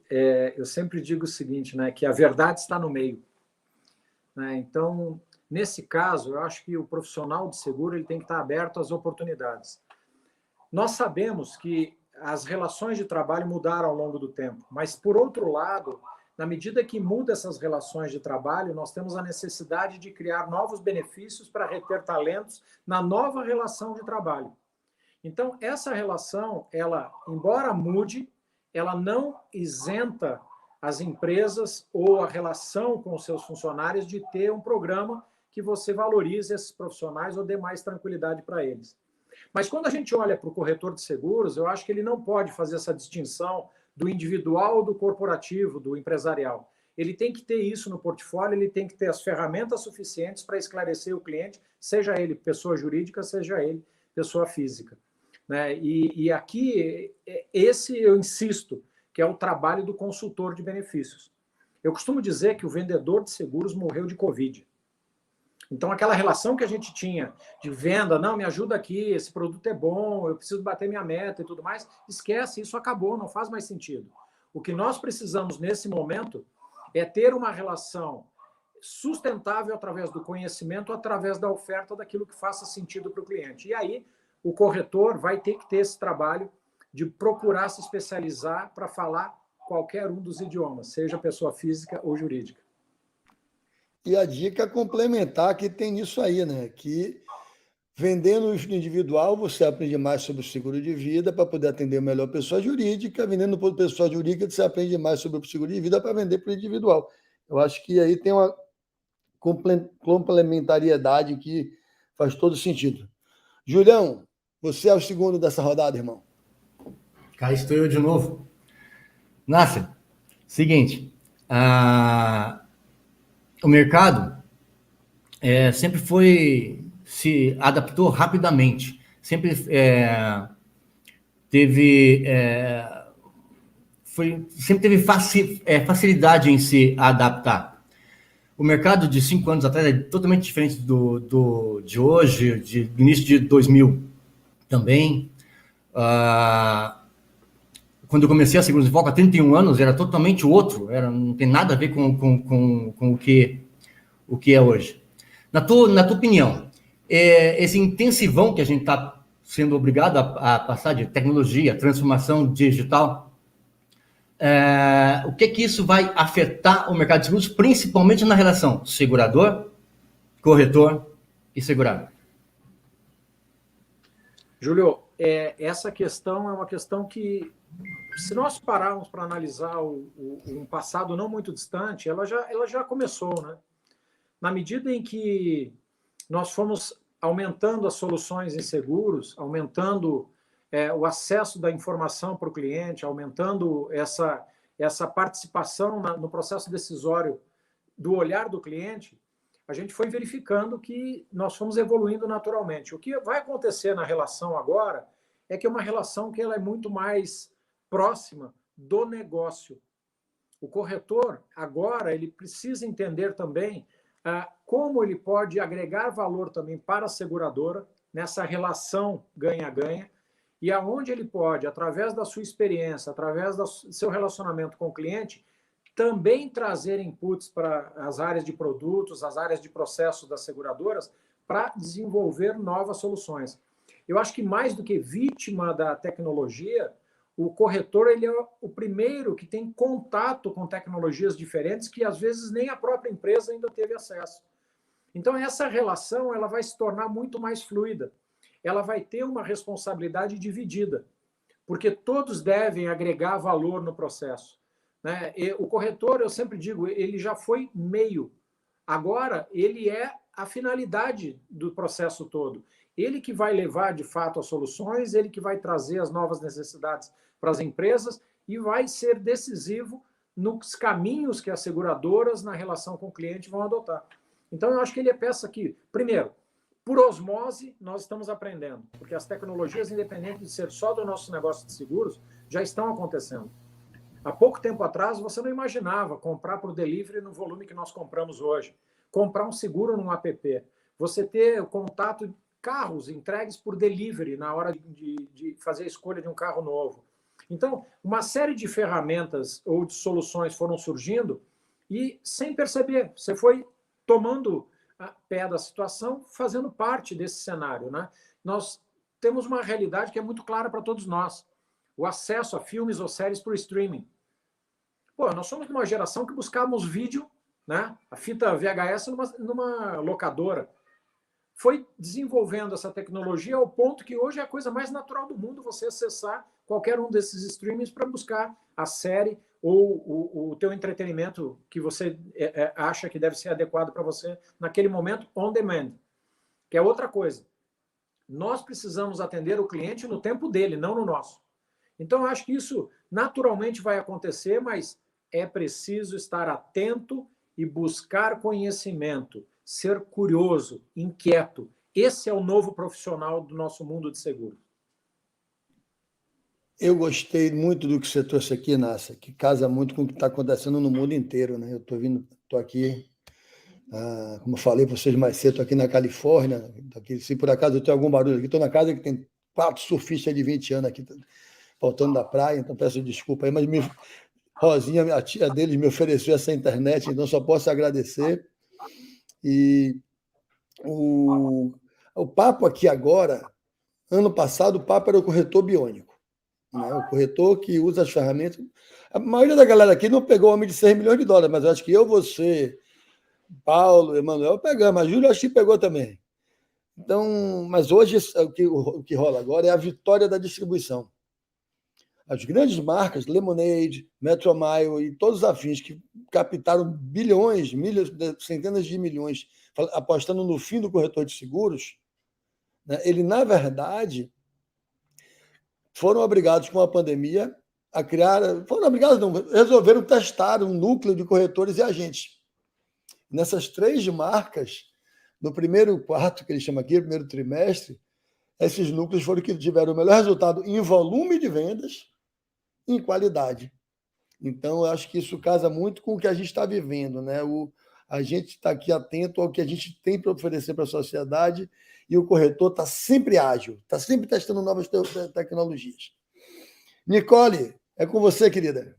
[SPEAKER 3] eu sempre digo o seguinte, né, que a verdade está no meio, né? Então, nesse caso, eu acho que o profissional de seguro ele tem que estar aberto às oportunidades. Nós sabemos que as relações de trabalho mudaram ao longo do tempo, mas, por outro lado, na medida que muda essas relações de trabalho, nós temos a necessidade de criar novos benefícios para reter talentos na nova relação de trabalho. Então, essa relação, ela, embora mude, ela não isenta as empresas ou a relação com os seus funcionários de ter um programa que você valorize esses profissionais ou dê mais tranquilidade para eles. Mas quando a gente olha para o corretor de seguros, eu acho que ele não pode fazer essa distinção do individual ou do corporativo, do empresarial. Ele tem que ter isso no portfólio, ele tem que ter as ferramentas suficientes para esclarecer o cliente, seja ele pessoa jurídica, seja ele pessoa física, né? E aqui, esse eu insisto, que é o trabalho do consultor de benefícios. Eu costumo dizer que o vendedor de seguros morreu de Covid. Então, aquela relação que a gente tinha de venda, não, me ajuda aqui, esse produto é bom, eu preciso bater minha meta e tudo mais, esquece, isso acabou, não faz mais sentido. O que nós precisamos nesse momento é ter uma relação sustentável através do conhecimento, através da oferta daquilo que faça sentido para o cliente. E aí, o corretor vai ter que ter esse trabalho de procurar se especializar para falar qualquer um dos idiomas, seja pessoa física ou jurídica.
[SPEAKER 1] E a dica complementar que tem nisso aí, né? Que vendendo o individual, você aprende mais sobre o seguro de vida para poder atender melhor a pessoa jurídica. Vendendo para a pessoa jurídica, você aprende mais sobre o seguro de vida para vender para o individual. Eu acho que aí tem uma complementariedade que faz todo sentido. Julião, você é o segundo dessa rodada, irmão.
[SPEAKER 8] Cá estou eu de novo. Nasser, seguinte, o mercado sempre se adaptou rapidamente, sempre teve facilidade em se adaptar. O mercado de 5 anos atrás é totalmente diferente de hoje, do início de 2000 também. Quando eu comecei a Seguros em Foco há 31 anos, era totalmente outro, não tem nada a ver com o que é hoje. Na tua opinião, esse intensivão que a gente está sendo obrigado a passar de tecnologia, transformação digital, o que isso vai afetar o mercado de seguros, principalmente na relação segurador, corretor e segurado?
[SPEAKER 3] Júlio, essa questão é uma questão que, se nós pararmos para analisar um passado não muito distante, ela já começou, né? Na medida em que nós fomos aumentando as soluções em seguros, aumentando o acesso da informação para o cliente, aumentando essa participação no processo decisório do olhar do cliente, a gente foi verificando que nós fomos evoluindo naturalmente. O que vai acontecer na relação agora é que é uma relação que ela é muito mais próxima do negócio. O corretor, agora, ele precisa entender também como ele pode agregar valor também para a seguradora nessa relação ganha-ganha e aonde ele pode, através da sua experiência, através do seu relacionamento com o cliente, também trazer inputs para as áreas de produtos, as áreas de processo das seguradoras, para desenvolver novas soluções. Eu acho que mais do que vítima da tecnologia, o corretor ele é o primeiro que tem contato com tecnologias diferentes que, às vezes, nem a própria empresa ainda teve acesso. Então, essa relação ela vai se tornar muito mais fluida. Ela vai ter uma responsabilidade dividida, porque todos devem agregar valor no processo. Né? E o corretor, eu sempre digo, ele já foi meio. Agora, ele é a finalidade do processo todo. Ele que vai levar, de fato, as soluções, ele que vai trazer as novas necessidades para as empresas e vai ser decisivo nos caminhos que as seguradoras, na relação com o cliente, vão adotar. Então, eu acho que ele é peça que, primeiro, por osmose, nós estamos aprendendo, porque as tecnologias, independente de ser só do nosso negócio de seguros, já estão acontecendo. Há pouco tempo atrás, você não imaginava comprar por delivery no volume que nós compramos hoje, comprar um seguro num app, você ter o contato de carros entregues por delivery na hora de fazer a escolha de um carro novo. Então, uma série de ferramentas ou de soluções foram surgindo e, sem perceber, você foi tomando a pé da situação, fazendo parte desse cenário. Né? Nós temos uma realidade que é muito clara para todos nós. O acesso a filmes ou séries por streaming. Pô, nós somos de uma geração que buscávamos vídeo, né? A fita VHS numa locadora. Foi desenvolvendo essa tecnologia ao ponto que hoje é a coisa mais natural do mundo você acessar qualquer um desses streamings para buscar a série ou o teu entretenimento que você acha que deve ser adequado para você naquele momento, on demand, que é outra coisa. Nós precisamos atender o cliente no tempo dele, não no nosso. Então, eu acho que isso naturalmente vai acontecer, mas é preciso estar atento e buscar conhecimento, ser curioso, inquieto. Esse é o novo profissional do nosso mundo de seguro.
[SPEAKER 1] Eu gostei muito do que você trouxe aqui, Nassa, que casa muito com o que está acontecendo no mundo inteiro. Né? Eu estou aqui, como eu falei para vocês mais cedo, estou aqui na Califórnia. Aqui, se por acaso eu tenho algum barulho aqui, estou na casa que tem 4 surfistas de 20 anos aqui, voltando da praia, então peço desculpa aí, mas Rosinha, a tia deles, me ofereceu essa internet, então só posso agradecer. E o papo aqui agora, ano passado, o papo era o corretor biônico. Né? O corretor que usa as ferramentas. A maioria da galera aqui não pegou o homem de $6 milhões, mas eu acho que eu, você, Paulo, Emanuel, pegamos. A Júlia acho que pegou também. Então, mas hoje o que rola agora é a vitória da distribuição. As grandes marcas, Lemonade, Metromile e todos os afins que captaram bilhões, centenas de milhões, apostando no fim do corretor de seguros, né? Ele, na verdade, foram obrigados com a pandemia a criar... Foram obrigados, não, resolveram testar um núcleo de corretores e agentes. Nessas 3 marcas, no primeiro quarto, que eles chamam aqui, primeiro trimestre, esses núcleos foram que tiveram o melhor resultado em volume de vendas e em qualidade. Então, eu acho que isso casa muito com o que a gente está vivendo. Né? A gente está aqui atento ao que a gente tem para oferecer para a sociedade e o corretor está sempre ágil, está sempre testando novas tecnologias. Nicole, é com você, querida.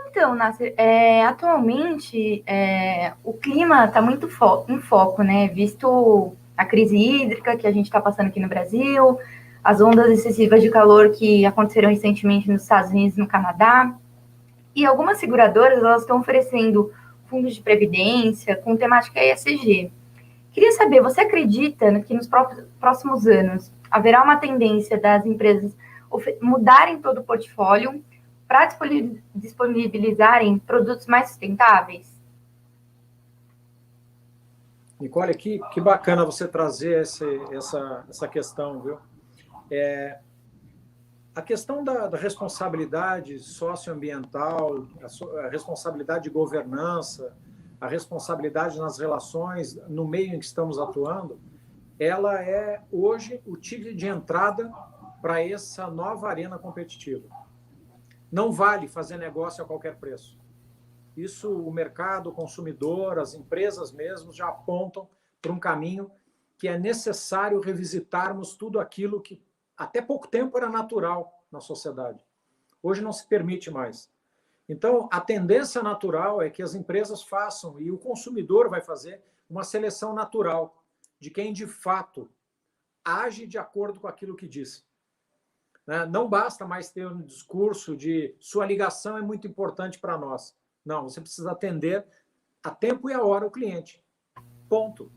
[SPEAKER 2] Então, Nasser, atualmente o clima está muito em foco, né? Visto a crise hídrica que a gente está passando aqui no Brasil, as ondas excessivas de calor que aconteceram recentemente nos Estados Unidos e no Canadá. E algumas seguradoras elas estão oferecendo fundos de previdência com temática ESG. Queria saber, você acredita que nos próximos anos haverá uma tendência das empresas mudarem todo o portfólio para disponibilizarem produtos mais sustentáveis?
[SPEAKER 3] Nicole, que bacana você trazer essa questão, viu? A questão da responsabilidade socioambiental, a responsabilidade de governança, a responsabilidade nas relações no meio em que estamos atuando, ela é hoje o ticket de entrada para essa nova arena competitiva. Não vale fazer negócio a qualquer preço. Isso o mercado, o consumidor, as empresas mesmo já apontam para um caminho que é necessário revisitarmos tudo aquilo que até pouco tempo era natural na sociedade. Hoje não se permite mais. Então, a tendência natural é que as empresas façam, e o consumidor vai fazer, uma seleção natural de quem, de fato, age de acordo com aquilo que diz. Não basta mais ter um discurso de sua ligação é muito importante para nós. Não, você precisa atender a tempo e a hora o cliente. Ponto.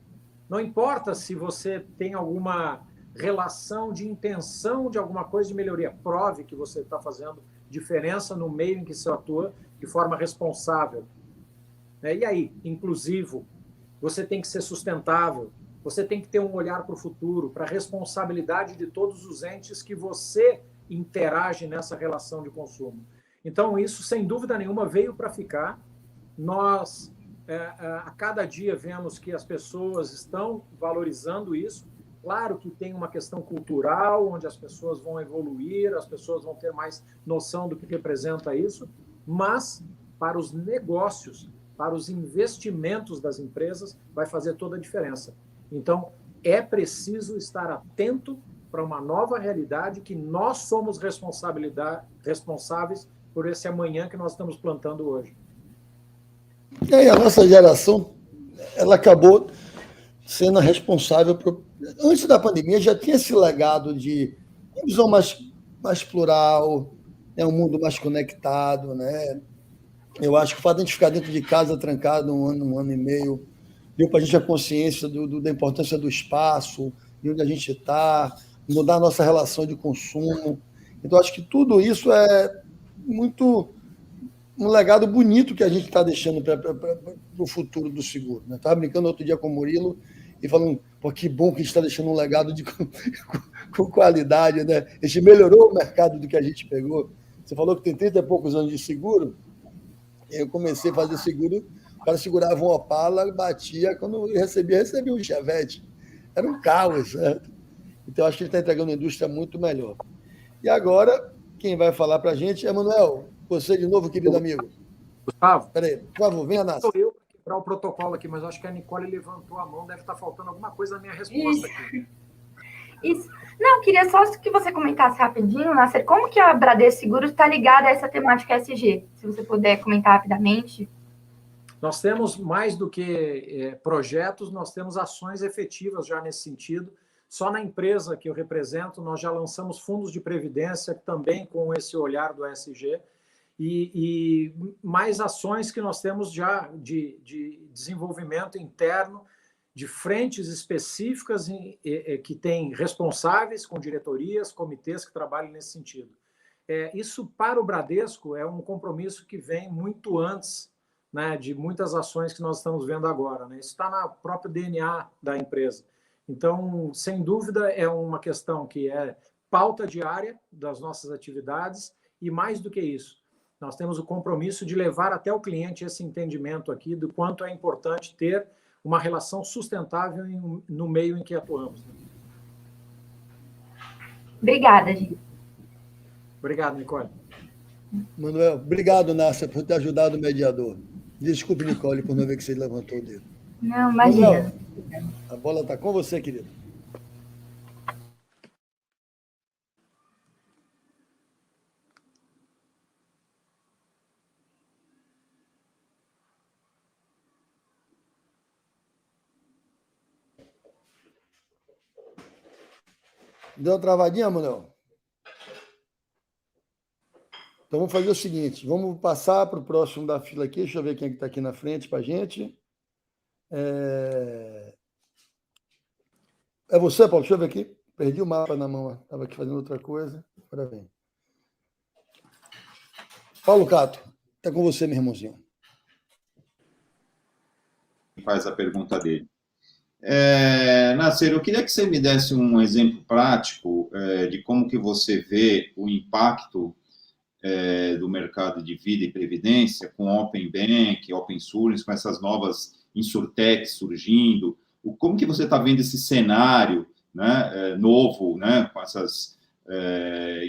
[SPEAKER 3] Não importa se você tem alguma relação de intenção de alguma coisa de melhoria. Prove que você está fazendo diferença no meio em que você atua de forma responsável. E aí, inclusivo, você tem que ser sustentável, você tem que ter um olhar para o futuro, para a responsabilidade de todos os entes que você interage nessa relação de consumo. Então, isso, sem dúvida nenhuma, veio para ficar. Nós, a cada dia, vemos que as pessoas estão valorizando isso. Claro que tem uma questão cultural, onde as pessoas vão evoluir, as pessoas vão ter mais noção do que representa isso, mas para os negócios, para os investimentos das empresas, vai fazer toda a diferença. Então, é preciso estar atento para uma nova realidade que nós somos responsáveis por esse amanhã que nós estamos plantando hoje.
[SPEAKER 1] E aí, a nossa geração, ela acabou sendo a responsável por... Antes da pandemia já tinha esse legado de uma visão mais plural, um mundo mais conectado, né? Eu acho que o fato de a gente ficar dentro de casa trancado um ano e meio, deu para a gente a consciência da importância do espaço, de onde a gente está, mudar a nossa relação de consumo. Então, acho que tudo isso é muito um legado bonito que a gente está deixando para o futuro do seguro. Eu estava brincando outro dia com o Murilo e falando, pô, que bom que a gente está deixando um legado com qualidade, né? A gente melhorou o mercado do que a gente pegou. Você falou que tem 30 e poucos anos de seguro. Eu comecei a fazer seguro, o cara segurava um Opala, batia, quando eu recebia um Chevette. Era um caos, certo? Então, acho que ele está entregando uma indústria muito melhor. E agora, quem vai falar para a gente é Manuel. Você de novo, querido amigo.
[SPEAKER 3] Gustavo.
[SPEAKER 1] Espera aí, por favor, venha, Nassi.
[SPEAKER 3] Sou eu para quebrar o protocolo aqui, mas acho que a Nicole levantou a mão, deve estar faltando alguma coisa na minha resposta aqui.
[SPEAKER 2] Isso. Não, queria só que você comentasse rapidinho, Nasser, como que a Bradesco Seguros está ligada a essa temática ESG? Se você puder comentar rapidamente.
[SPEAKER 3] Nós temos mais do que projetos, nós temos ações efetivas já nesse sentido. Só na empresa que eu represento, nós já lançamos fundos de previdência também com esse olhar do ESG e mais ações que nós temos já de desenvolvimento interno, de frentes específicas que têm responsáveis com diretorias, comitês que trabalham nesse sentido. Isso, para o Bradesco, é um compromisso que vem muito antes, né, de muitas ações que nós estamos vendo agora. Né? Isso está na própria DNA da empresa. Então, sem dúvida, é uma questão que é pauta diária das nossas atividades e, mais do que isso, nós temos o compromisso de levar até o cliente esse entendimento aqui do quanto é importante ter uma relação sustentável no meio em que atuamos.
[SPEAKER 2] Obrigada, gente.
[SPEAKER 3] Obrigado, Nicole.
[SPEAKER 1] Manuel, obrigado, Nasser, por ter ajudado o mediador. Desculpe, Nicole, por não ver que você levantou o dedo.
[SPEAKER 2] Não, imagina.
[SPEAKER 1] Manuel, a bola está com você, querido. Deu uma travadinha, Manuel? Então, vamos fazer o seguinte, vamos passar para o próximo da fila aqui, deixa eu ver quem está aqui na frente para a gente. É você, Paulo? Deixa eu ver aqui. Perdi o mapa na mão, estava aqui fazendo outra coisa. Agora vem. Paulo Cato, está com você, meu irmãozinho.
[SPEAKER 7] Faz a pergunta dele. Nasser, eu queria que você me desse um exemplo prático de como que você vê o impacto do mercado de vida e previdência com Open Bank, Open Source, com essas novas insurtechs surgindo. Como que você está vendo esse cenário, né, novo, né, com essas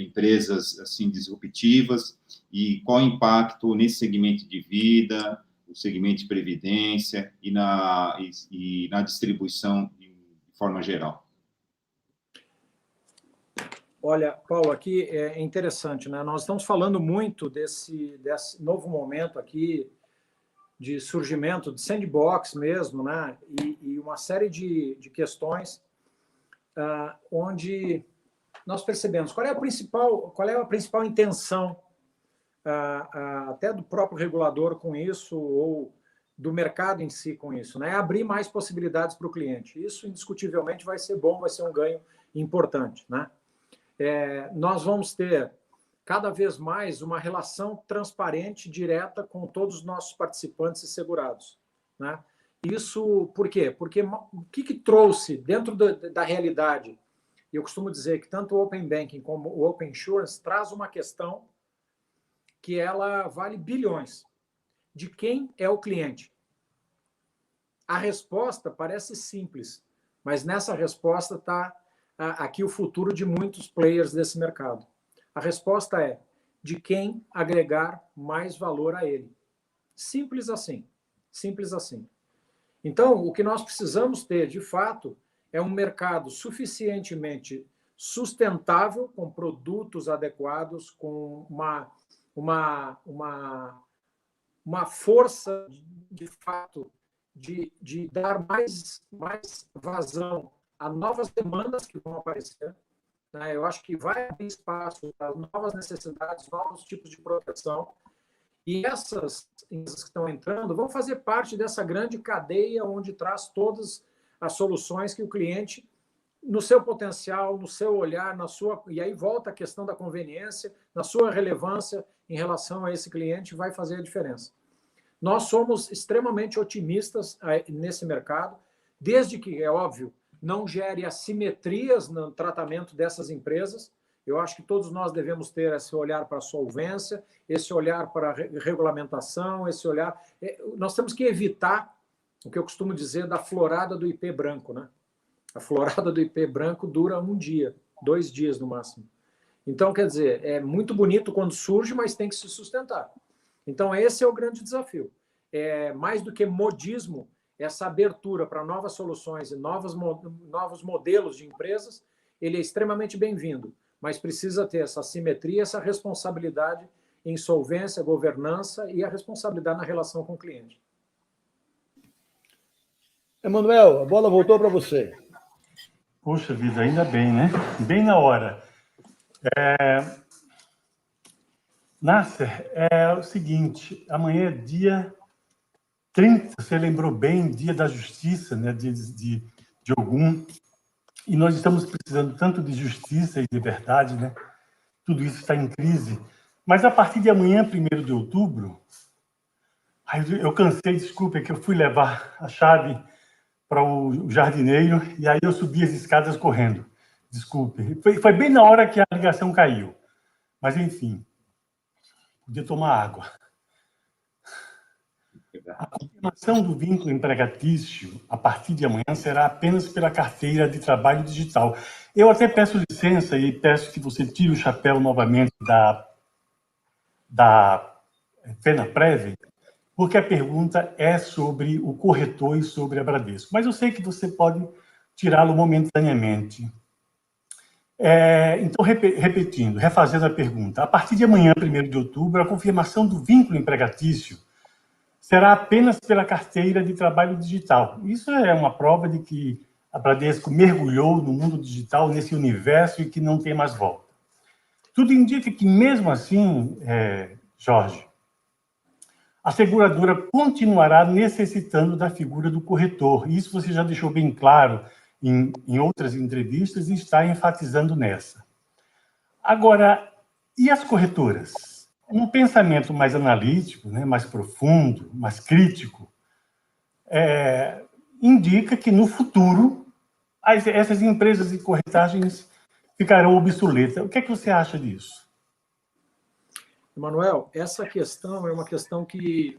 [SPEAKER 7] empresas assim disruptivas, e qual o impacto nesse segmento de vida, o segmento de previdência e na distribuição de forma geral?
[SPEAKER 3] Olha, Paulo, aqui é interessante, né? Nós estamos falando muito desse novo momento aqui de surgimento de sandbox mesmo, né? E uma série de questões onde nós percebemos qual é a principal intenção até do próprio regulador com isso, ou do mercado em si com isso, né? É abrir mais possibilidades para o cliente. Isso, indiscutivelmente, vai ser bom, vai ser um ganho importante, né? Nós vamos ter cada vez mais uma relação transparente, direta com todos os nossos participantes e segurados, né? Isso por quê? Porque o que trouxe dentro da realidade? Eu costumo dizer que tanto o Open Banking como o Open Insurance traz uma questão que ela vale bilhões. De quem é o cliente? A resposta parece simples, mas nessa resposta está aqui o futuro de muitos players desse mercado. A resposta é de quem agregar mais valor a ele. Simples assim. Simples assim. Então, o que nós precisamos ter, de fato, é um mercado suficientemente sustentável, com produtos adequados, com uma força, de fato, de dar mais vazão a novas demandas que vão aparecer, né? Eu acho que vai abrir espaço para novas necessidades, novos tipos de proteção, e essas empresas que estão entrando vão fazer parte dessa grande cadeia onde traz todas as soluções que o cliente, no seu potencial, no seu olhar, e aí volta a questão da conveniência, na sua relevância em relação a esse cliente, vai fazer a diferença. Nós somos extremamente otimistas nesse mercado, desde que, é óbvio, não gere assimetrias no tratamento dessas empresas. Eu acho que todos nós devemos ter esse olhar para a solvência, esse olhar para a regulamentação, esse olhar... Nós temos que evitar o que eu costumo dizer da florada do IP branco, né? A florada do IP branco dura 1 dia, 2 dias no máximo. Então, quer dizer, é muito bonito quando surge, mas tem que se sustentar. Então, esse é o grande desafio. Mais do que modismo, essa abertura para novas soluções e novos modelos de empresas, ele é extremamente bem-vindo, mas precisa ter essa simetria, essa responsabilidade em solvência, governança e a responsabilidade na relação com o cliente.
[SPEAKER 1] Emanuel, a bola voltou para você.
[SPEAKER 5] Poxa vida, ainda bem, né? Bem na hora. Nasser, é o seguinte, amanhã é dia 30, você lembrou bem, dia da justiça, né, de Ogum, e nós estamos precisando tanto de justiça e de verdade, né? Tudo isso está em crise. Mas a partir de amanhã, 1º de outubro, eu cansei, desculpa, é que eu fui levar a chave para o jardineiro e aí eu subi as escadas correndo. Desculpe. Foi bem na hora que a ligação caiu. Mas, enfim, podia tomar água. A confirmação do vínculo empregatício, a partir de amanhã, será apenas pela carteira de trabalho digital. Eu até peço licença e peço que você tire o chapéu novamente da FENAPREV, porque a pergunta é sobre o corretor e sobre a Bradesco. Mas eu sei que você pode tirá-lo momentaneamente. Então, repetindo, refazendo a pergunta, a partir de amanhã, 1º de outubro, a confirmação do vínculo empregatício será apenas pela carteira de trabalho digital. Isso é uma prova de que a Bradesco mergulhou no mundo digital, nesse universo, e que não tem mais volta. Tudo indica que, mesmo assim, Jorge, a seguradora continuará necessitando da figura do corretor. Isso você já deixou bem claro em outras entrevistas e está enfatizando nessa. Agora, e as corretoras? Um pensamento mais analítico, né, mais profundo, mais crítico, indica que, no futuro, essas empresas de corretagens ficarão obsoletas. O que é que você acha disso?
[SPEAKER 3] Emanuel, essa questão é uma questão que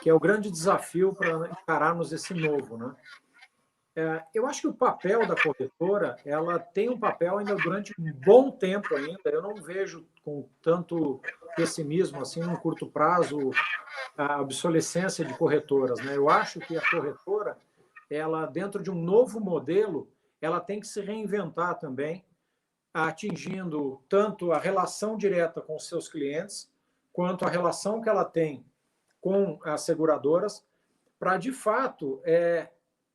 [SPEAKER 3] é o grande desafio para encararmos esse novo, né? Eu acho que o papel da corretora, ela tem um papel ainda durante um bom tempo ainda. Eu não vejo com tanto pessimismo assim, num curto prazo, a obsolescência de corretoras, né? Eu acho que a corretora, ela dentro de um novo modelo, ela tem que se reinventar também, atingindo tanto a relação direta com os seus clientes, quanto a relação que ela tem com as seguradoras, para, de fato,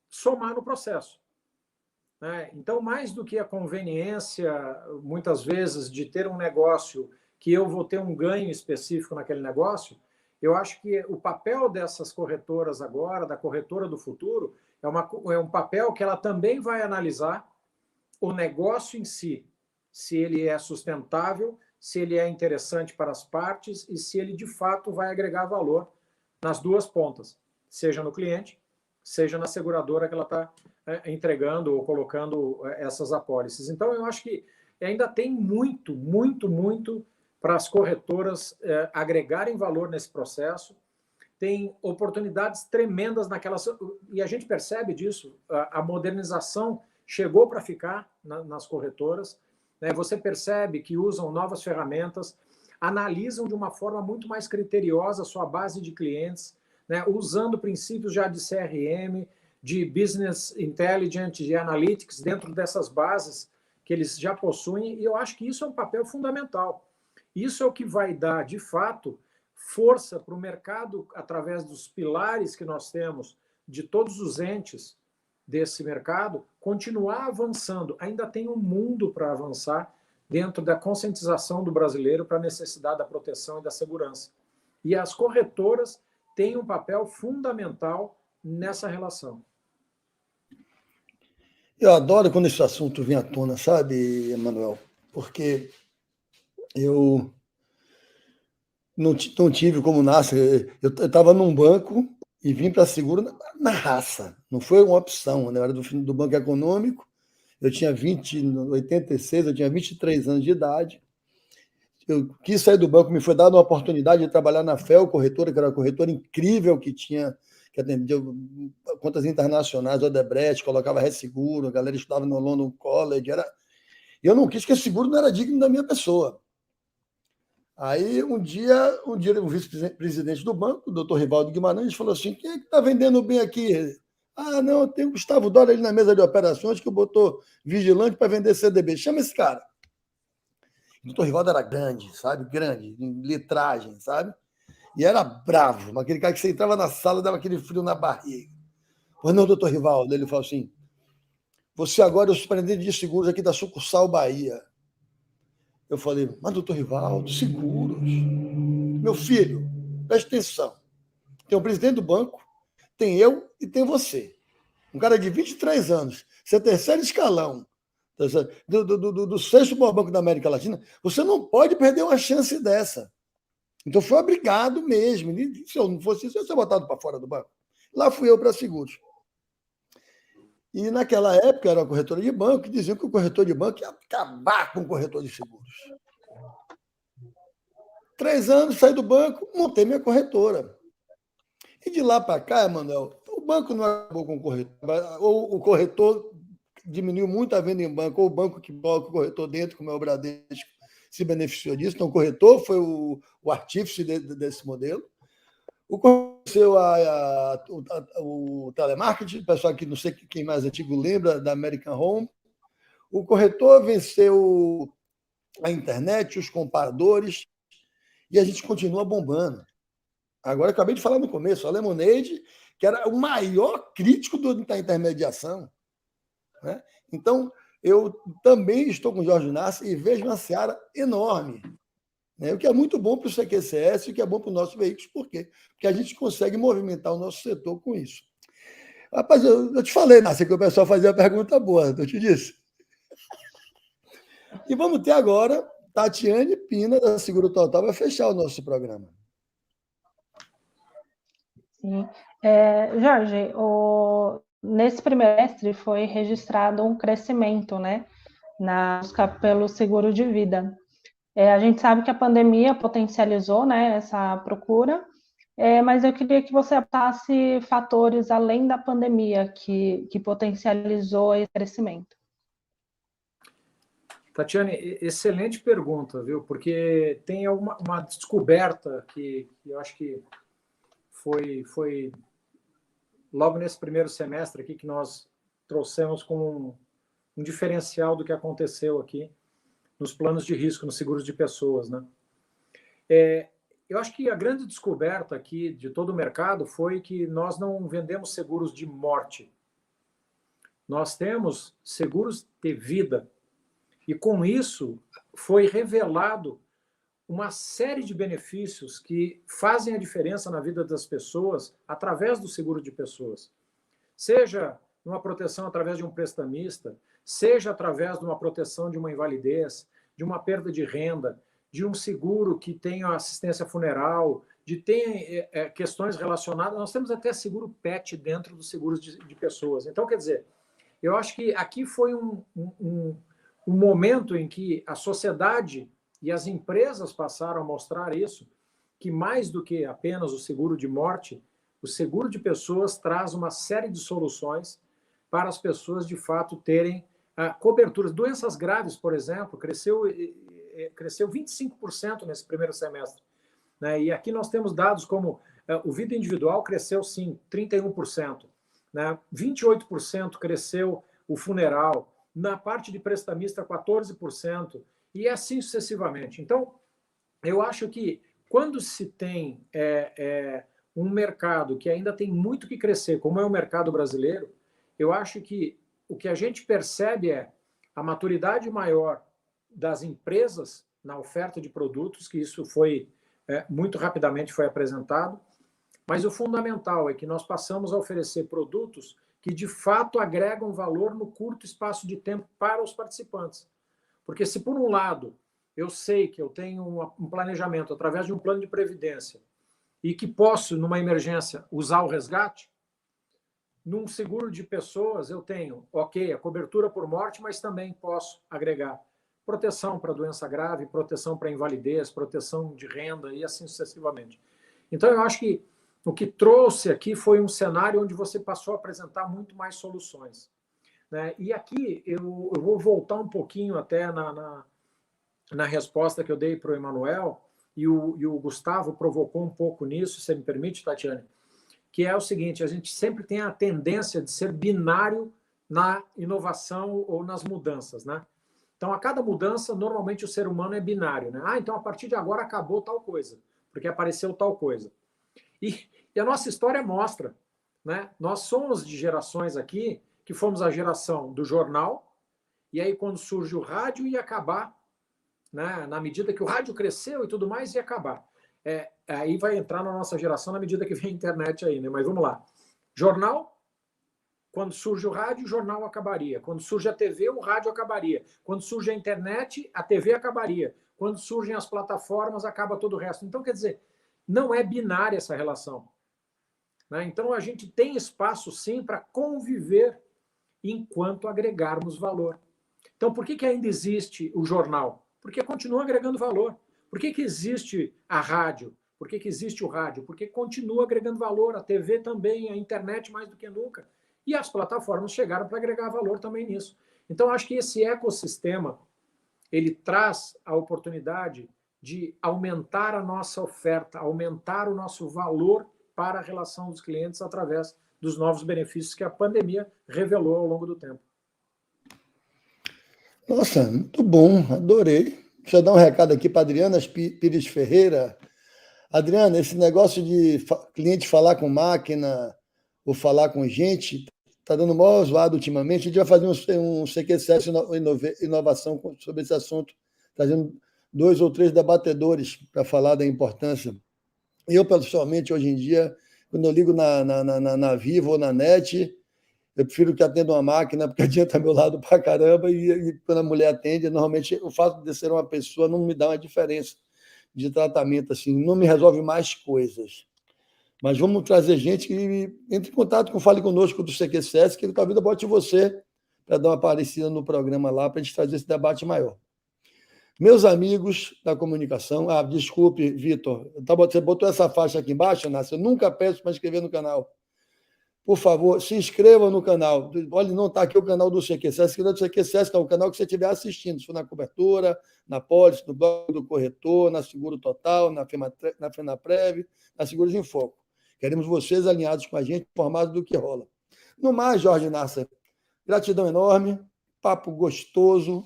[SPEAKER 3] somar no processo. Né? Então, mais do que a conveniência, muitas vezes, de ter um negócio que eu vou ter um ganho específico naquele negócio, eu acho que o papel dessas corretoras agora, da corretora do futuro, é um papel que ela também vai analisar o negócio em si, se ele é sustentável, se ele é interessante para as partes e se ele, de fato, vai agregar valor nas duas pontas, seja no cliente, seja na seguradora que ela está entregando ou colocando essas apólices. Então, eu acho que ainda tem muito, muito, muito para as corretoras agregarem valor nesse processo. Tem oportunidades tremendas naquelas... E a gente percebe disso, a modernização chegou para ficar nas corretoras. Né? Você percebe que usam novas ferramentas, analisam de uma forma muito mais criteriosa a sua base de clientes, né? Usando princípios já de CRM, de Business Intelligence, de Analytics, dentro dessas bases que eles já possuem, e eu acho que isso é um papel fundamental. Isso é o que vai dar, de fato, força para o mercado, através dos pilares que nós temos, de todos os entes desse mercado, continuar avançando. Ainda tem um mundo para avançar dentro da conscientização do brasileiro para a necessidade da proteção e da segurança. E as corretoras têm um papel fundamental nessa relação.
[SPEAKER 1] Eu adoro quando esse assunto vem à tona, sabe, Emanuel? Porque eu não tive como nasce. Eu estava num banco e vim para seguro na raça. Não foi uma opção, né? Eu era do Banco Econômico, eu tinha 86, eu tinha 23 anos de idade. Eu quis sair do banco, me foi dada uma oportunidade de trabalhar na FEL Corretora, que era uma corretora incrível que atendia contas internacionais, Odebrecht, colocava resseguro, a galera estudava no London College. Eu não quis, porque seguro não era digno da minha pessoa. Aí, um dia o vice-presidente do banco, o doutor Rivaldo Guimarães, falou assim: quem é que está vendendo bem aqui? Ah, não, tem o Gustavo Dória ali na mesa de operações que botou vigilante para vender CDB. Chama esse cara. O doutor Rivaldo era grande, sabe? Grande, em litragem, sabe? E era bravo, aquele cara que você entrava na sala dava aquele frio na barriga. Pois não, doutor Rivaldo. Ele falou assim: você agora é o superintendente de seguros aqui da sucursal Bahia. Eu falei: mas doutor Rivaldo, seguros. Meu filho, preste atenção. Tem o presidente do banco, tem eu e tem você. Um cara de 23 anos, você é terceiro escalão, do sexto maior banco da América Latina, você não pode perder uma chance dessa. Então, foi obrigado mesmo. Se eu não fosse isso, eu ia ser botado para fora do banco. Lá fui eu para seguros. E, naquela época, era uma corretora de banco que diziam que o corretor de banco ia acabar com o corretor de seguros. 3 anos, saí do banco, montei minha corretora. E de lá para cá, Emanuel, o banco não acabou com o corretor. Ou o corretor diminuiu muito a venda em banco, ou o banco que coloca o corretor dentro, como é o Bradesco, se beneficiou disso. Então, o corretor foi o artífice desse modelo. O conheceu o telemarketing, o pessoal que não sei quem mais antigo lembra, da American Home. O corretor venceu a internet, os comparadores, e a gente continua bombando. Agora, eu acabei de falar no começo, a Lemonade, que era o maior crítico da intermediação. Né? Então, eu também estou com o Jorge Nassi e vejo uma seara enorme. Né? O que é muito bom para o CQCS e o que é bom para os nossos veículos. Por quê? Porque a gente consegue movimentar o nosso setor com isso. Rapaz, eu te falei, Nassi, que o pessoal fazia uma pergunta boa, eu te disse. E vamos ter agora Tatiane Pina, da Seguro Total, vai fechar o nosso programa.
[SPEAKER 4] Sim. Jorge, nesse primeiro semestre foi registrado um crescimento, né, na busca pelo seguro de vida. A gente sabe que a pandemia potencializou, né, essa procura, mas eu queria que você apontasse fatores além da pandemia que potencializou esse crescimento.
[SPEAKER 3] Tatiane, excelente pergunta, viu? Porque tem uma descoberta que eu acho que foi logo nesse primeiro semestre aqui que nós trouxemos como um diferencial do que aconteceu aqui nos planos de risco, nos seguros de pessoas, né? Eu acho que a grande descoberta aqui de todo o mercado foi que nós não vendemos seguros de morte. Nós temos seguros de vida. E com isso foi revelado uma série de benefícios que fazem a diferença na vida das pessoas através do seguro de pessoas. Seja uma proteção através de um prestamista, seja através de uma proteção de uma invalidez, de uma perda de renda, de um seguro que tenha assistência funeral, de ter questões relacionadas. Nós temos até seguro PET dentro dos seguros de pessoas. Então, quer dizer, eu acho que aqui foi um momento em que a sociedade e as empresas passaram a mostrar isso, que mais do que apenas o seguro de morte, o seguro de pessoas traz uma série de soluções para as pessoas, de fato, terem coberturas. Doenças graves, por exemplo, cresceu 25% nesse primeiro semestre. Né? E aqui nós temos dados como o vida individual cresceu, sim, 31%. Né? 28% cresceu o funeral. Na parte de prestamista, 14%. E assim sucessivamente. Então, eu acho que quando se tem um mercado que ainda tem muito que crescer, como é o mercado brasileiro, eu acho que o que a gente percebe é a maturidade maior das empresas na oferta de produtos, que isso foi muito rapidamente foi apresentado, mas o fundamental é que nós passamos a oferecer produtos que de fato agregam valor no curto espaço de tempo para os participantes. Porque se por um lado eu sei que eu tenho um planejamento através de um plano de previdência e que posso, numa emergência, usar o resgate, num seguro de pessoas eu tenho, ok, a cobertura por morte, mas também posso agregar proteção para doença grave, proteção para invalidez, proteção de renda e assim sucessivamente. Então, eu acho que o que trouxe aqui foi um cenário onde você passou a apresentar muito mais soluções. Né? E aqui eu vou voltar um pouquinho até na resposta que eu dei para o Emanuel, e o Gustavo provocou um pouco nisso, se me permite, Tatiane, que é o seguinte: a gente sempre tem a tendência de ser binário na inovação ou nas mudanças. Né? Então, a cada mudança, normalmente o ser humano é binário. Né? Então, a partir de agora acabou tal coisa, porque apareceu tal coisa. E a nossa história mostra, né? Nós somos de gerações aqui que fomos a geração do jornal, e aí quando surge o rádio ia acabar, né? Na medida que o rádio cresceu e tudo mais, ia acabar. Aí vai entrar na nossa geração na medida que vem a internet aí, né? Mas vamos lá. Jornal, quando surge o rádio, o jornal acabaria. Quando surge a TV, o rádio acabaria. Quando surge a internet, a TV acabaria. Quando surgem as plataformas, acaba todo o resto. Então, quer dizer, não é binária essa relação. Né? Então, a gente tem espaço, sim, para conviver enquanto agregarmos valor. Então, por que ainda existe o jornal? Porque continua agregando valor. Por que existe a rádio? Por que existe o rádio? Porque continua agregando valor. A TV também, a internet mais do que nunca. E as plataformas chegaram para agregar valor também nisso. Então, acho que esse ecossistema, ele traz a oportunidade de aumentar a nossa oferta, aumentar o nosso valor para a relação dos clientes através dos novos benefícios que a pandemia revelou ao longo do tempo.
[SPEAKER 1] Nossa, muito bom, adorei. Deixa eu dar um recado aqui para Adriana Pires Ferreira. Adriana, esse negócio de cliente falar com máquina ou falar com gente está dando maior zoado ultimamente. A gente vai fazer um CQCS inovação sobre esse assunto, trazendo 2 ou 3 debatedores para falar da importância. Eu, pessoalmente, hoje em dia, quando eu ligo na Vivo ou na NET, eu prefiro que atenda uma máquina, porque adianta meu lado para caramba, e quando a mulher atende, normalmente o fato de ser uma pessoa não me dá uma diferença de tratamento, assim, não me resolve mais coisas. Mas vamos trazer gente que entre em contato com Fale Conosco do CQCS, que ele talvez bote você para dar uma aparecida no programa lá, para a gente fazer esse debate maior. Meus amigos da comunicação, desculpe, Vitor, você botou essa faixa aqui embaixo, Nácia, eu nunca peço para inscrever no canal. Por favor, se inscreva no canal. Olha, não está aqui o canal do CQCS, o canal do CQCS é o canal que você estiver assistindo, se for na cobertura, na Pólice, no blog do corretor, na Seguro Total, na FenaPrev, na Seguros em Foco. Queremos vocês alinhados com a gente, informados do que rola. No mais, Jorge Nácia, gratidão enorme, papo gostoso,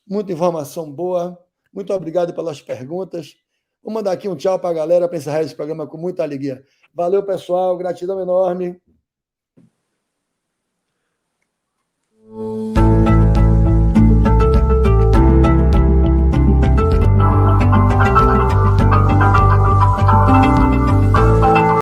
[SPEAKER 1] muita informação boa. Muito obrigado pelas perguntas. Vou mandar aqui um tchau para a galera para encerrar esse programa com muita alegria. Valeu, pessoal. Gratidão enorme.